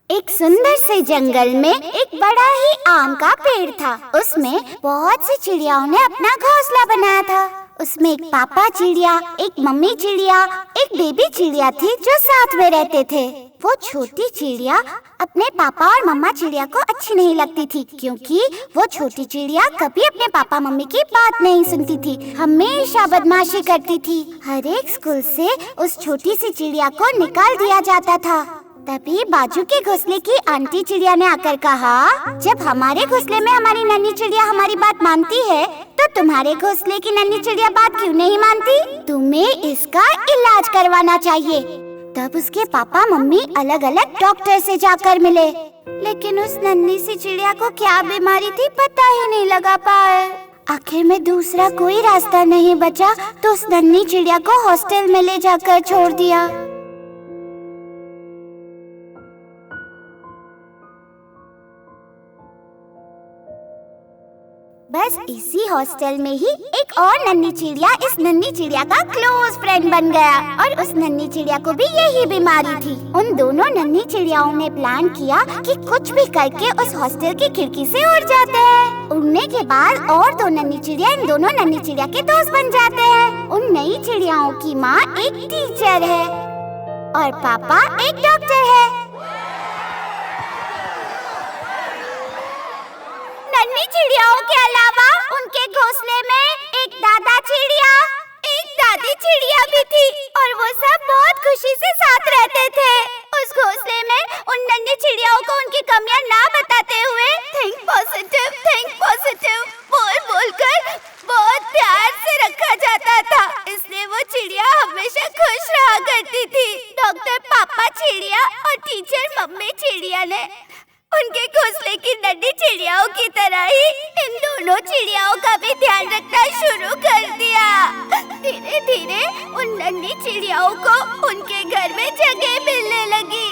एक सुंदर से जंगल में एक बड़ा ही आम का पेड़ था। उसमें बहुत सी चिड़ियाओं ने अपना घोंसला बनाया था। उसमें एक पापा चिड़िया, एक मम्मी चिड़िया, एक बेबी चिड़िया थी जो साथ में रहते थे। वो छोटी चिड़िया अपने पापा और मम्मा चिड़िया को अच्छी नहीं लगती थी, क्योंकि वो छोटी चिड़िया कभी अपने पापा मम्मी की बात नहीं सुनती थी, हमेशा बदमाशी करती थी। हर एक स्कूल से उस छोटी सी चिड़िया को निकाल दिया जाता था। तभी बाजू के घोंसले की आंटी चिड़िया ने आकर कहा, जब हमारे घोंसले में हमारी नन्ही चिड़िया हमारी बात मानती है, तो तुम्हारे घोंसले की नन्ही चिड़िया बात क्यों नहीं मानती? तुम्हें इसका इलाज करवाना चाहिए। तब उसके पापा मम्मी अलग अलग डॉक्टर से जाकर मिले, लेकिन उस नन्ही सी चिड़िया को क्या बीमारी थी पता ही नहीं लगा पाए। आखिर में दूसरा कोई रास्ता नहीं बचा तो उस नन्ही चिड़िया को हॉस्टल में ले जाकर छोड़ दिया। बस इसी हॉस्टल में ही एक और नन्ही चिड़िया इस नन्ही चिड़िया का क्लोज फ्रेंड बन गया, और उस नन्ही चिड़िया को भी यही बीमारी थी। उन दोनों नन्ही चिड़ियाओं ने प्लान किया कि कुछ भी करके उस हॉस्टल की खिड़की से उड़ जाते हैं। उड़ने के बाद और दो नन्ही चिड़िया इन दोनों नन्ही चिड़िया के दोस्त बन जाते हैं। उन नई चिड़ियाओं की माँ एक टीचर है और पापा एक डॉक्टर है। नन्ही चिड़ियाओं के अलावा उनके घोंसले में एक दादा चिड़िया, एक दादी चिड़िया भी थी, और वो सब बहुत खुशी से साथ रहते थे। उस घोंसले में उन नन्ही चिड़ियाओं को उनकी कमियां ना बताते हुए थिंक पॉजिटिव बोल बोल कर बहुत प्यार से रखा जाता था। इसलिए वो चिड़िया हमेशा खुश रहा करती थी। डॉक्टर पापा चिड़िया और टीचर मम्मी चिड़िया ने उनके घोंसले की नन्ही चिड़ियाओं की तरह ही इन दोनों चिड़ियाओं का भी ध्यान रखना शुरू कर दिया। धीरे धीरे उन नन्ही चिड़ियाओं को उनके घर में जगह मिलने लगी,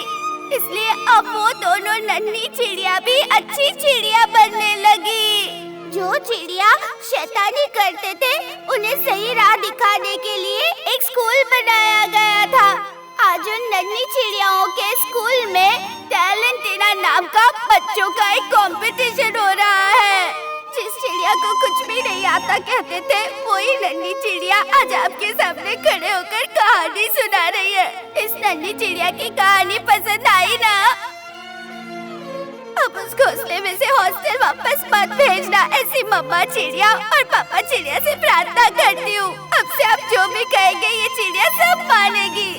इसलिए अब वो दोनों नन्ही चिड़िया भी अच्छी चिड़िया बनने लगी। जो चिड़िया शैतानी करते थे उन्हें सही राह दिखाने के लिए एक स्कूल बनाया गया था। आज उन नन्ही चिड़ियाओं के स्कूल में टैलेंटिना नाम का बच्चों का एक कंपटीशन हो रहा है। जिस चिड़िया को कुछ भी नहीं आता कहते थे, वही नन्ही चिड़िया आज आपके सामने खड़े होकर कहानी सुना रही है। इस नन्ही चिड़िया की कहानी पसंद आई ना? अब उस घोंसले में से हॉस्टल वापस मत भेजना, ऐसी मम्मा चिड़िया और पापा चिड़िया से प्रार्थना करती हूँ। अब से आप जो भी कहेंगे ये चिड़िया सब मानेगी।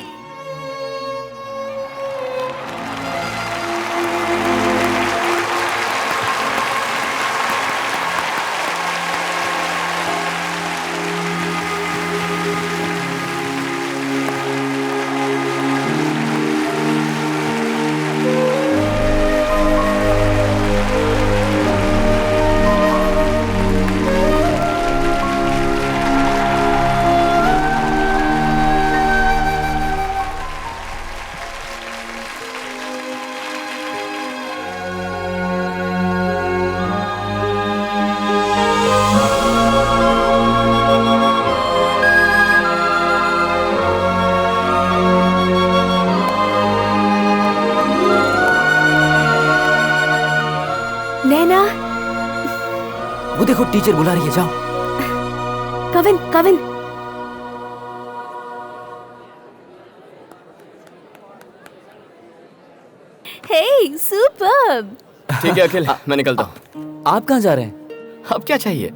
नैना, वो देखो टीचर बुला रही है, जाओ। कविन हे सुपर्ब। ठीक है अखिल, मैं निकलता हूँ। आप कहाँ जा रहे हैं? अब क्या चाहिए?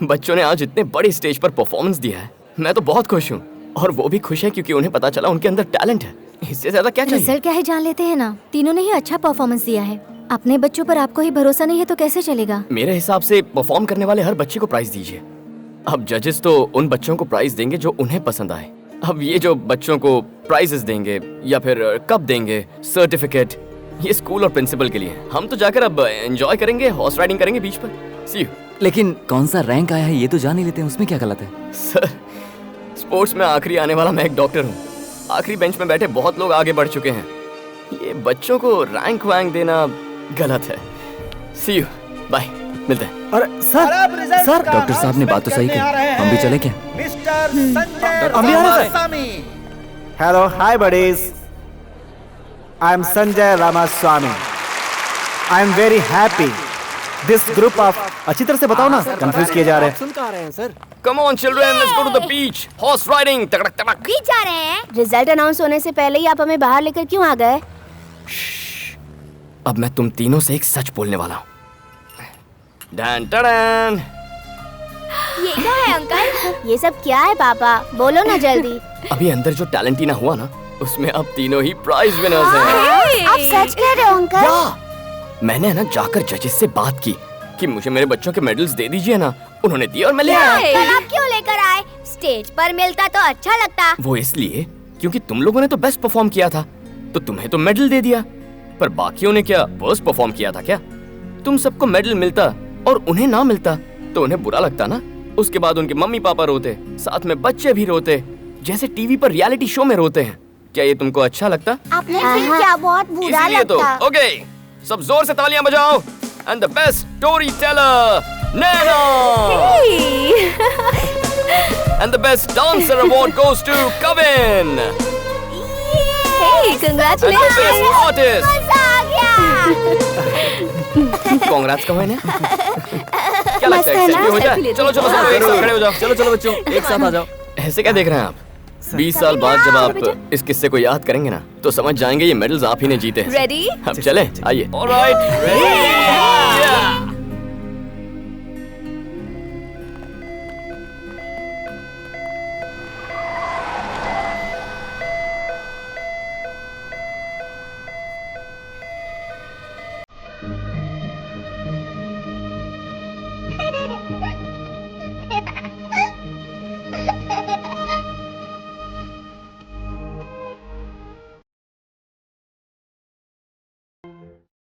बच्चों ने आज इतने बड़े स्टेज पर परफॉर्मेंस दिया है, मैं तो बहुत खुश हूँ। और वो भी खुश है क्योंकि उन्हें पता चला उनके अंदर टैलेंट है। इससे ज्यादा क्या चाहिए? रिजल्ट क्या है जान लेते हैं ना। तीनों ने ही अच्छा परफॉर्मेंस दिया है। अपने बच्चों पर आपको ही भरोसा नहीं है तो कैसे चलेगा? मेरे हिसाब से परफॉर्म करने वाले हर बच्चे को प्राइज दीजिए। अब जजेस तो उन बच्चों को प्राइज देंगे जो उन्हें पसंद आए। अब ये जो बच्चों को प्राइजेस देंगे या फिर कप देंगे, सर्टिफिकेट, ये स्कूल और प्रिंसिपल के लिए। हम तो जाकर अब एंजॉय करेंगे, हॉर्स राइडिंग करेंगे बीच पर। सी यू। लेकिन कौन सा रैंक आया है ये तो जान ही लेते हैं, उसमें क्या गलत है? सर, स्पोर्ट्स में आखिरी आने वाला मैं एक डॉक्टर हूँ। आखिरी बेंच में बैठे बहुत लोग आगे बढ़ चुके हैं। ये बच्चों को रैंक वैंक देना गलत है। सी यू, बाय, मिलते हैं। अरे सर डॉक्टर साहब ने बात तो सही कही। हम भी चले क्या? मिस्टर संजय हम भी आ रहे हैं, sir. Ramaswamy. Hello, hi buddies. I am Sanjay Ramaswamy. I am very happy this group of, अच्छी तरह से बताओ ना, कंफ्यूज किए जा रहे हैं। सुन कहाँ रहे हैं sir? Come on children, let's go to the beach. Horse riding. तड़क तड़क। भी जा रहे हैं। रिजल्ट अनाउंस होने से पहले ही आप हमें बाहर लेकर क्यों आ गए? अब मैं तुम तीनों से एक सच बोलने वाला हूँ। डन टडन। ये क्या है अंकल? ये सब क्या है पापा? बोलो ना जल्दी। अभी अंदर जो टैलेंटीना हुआ ना, उसमें अब तीनों ही प्राइज विनर्स हैं। आप सच कह रहे हो अंकल? मैंने ना जाकर जजेस से बात की कि मुझे मेरे बच्चों के मेडल्स दे दीजिए ना। उन्होंने दिया और मैं ले आया। कल आप क्यों लेकर आए? स्टेज पर मिलता तो अच्छा लगता। वो इसलिए क्योंकि तुम लोगों ने तो बेस्ट परफॉर्म किया था, तो तुम्हें तो मेडल दे दिया। पर बाकियों ने क्या वर्स्ट परफॉर्म किया था क्या? तुम सबको मेडल मिलता और उन्हें ना मिलता तो उन्हें बुरा लगता ना। उसके बाद उनके मम्मी पापा रोते, साथ में बच्चे भी रोते, जैसे टीवी पर रियलिटी शो में रोते हैं। क्या ये तुमको अच्छा लगता? आपने फिर क्या बहुत बुरा इसलिए तो लगता। ओके, सब जोर से तालियां बजाओ। And the best story teller Naina. And the best dancer award goes to Kavin. Hey, congratulations! And the best artist. मजा आ गया। कांग्रेट्स कहो इन्हें। क्या लगता है, सेल्फी हो जाए? चलो चलो चलो, एक साथ खड़े हो जाओ। चलो चलो बच्चों, एक साथ आ जाओ। ऐसे क्या देख रहे हैं आप? 20 साल बाद जब आप इस किस्से को याद करेंगे ना, तो समझ जाएंगे ये मेडल्स आप ही ने जीते हैं। Ready? अब चलें, आइए। ऑलराइट।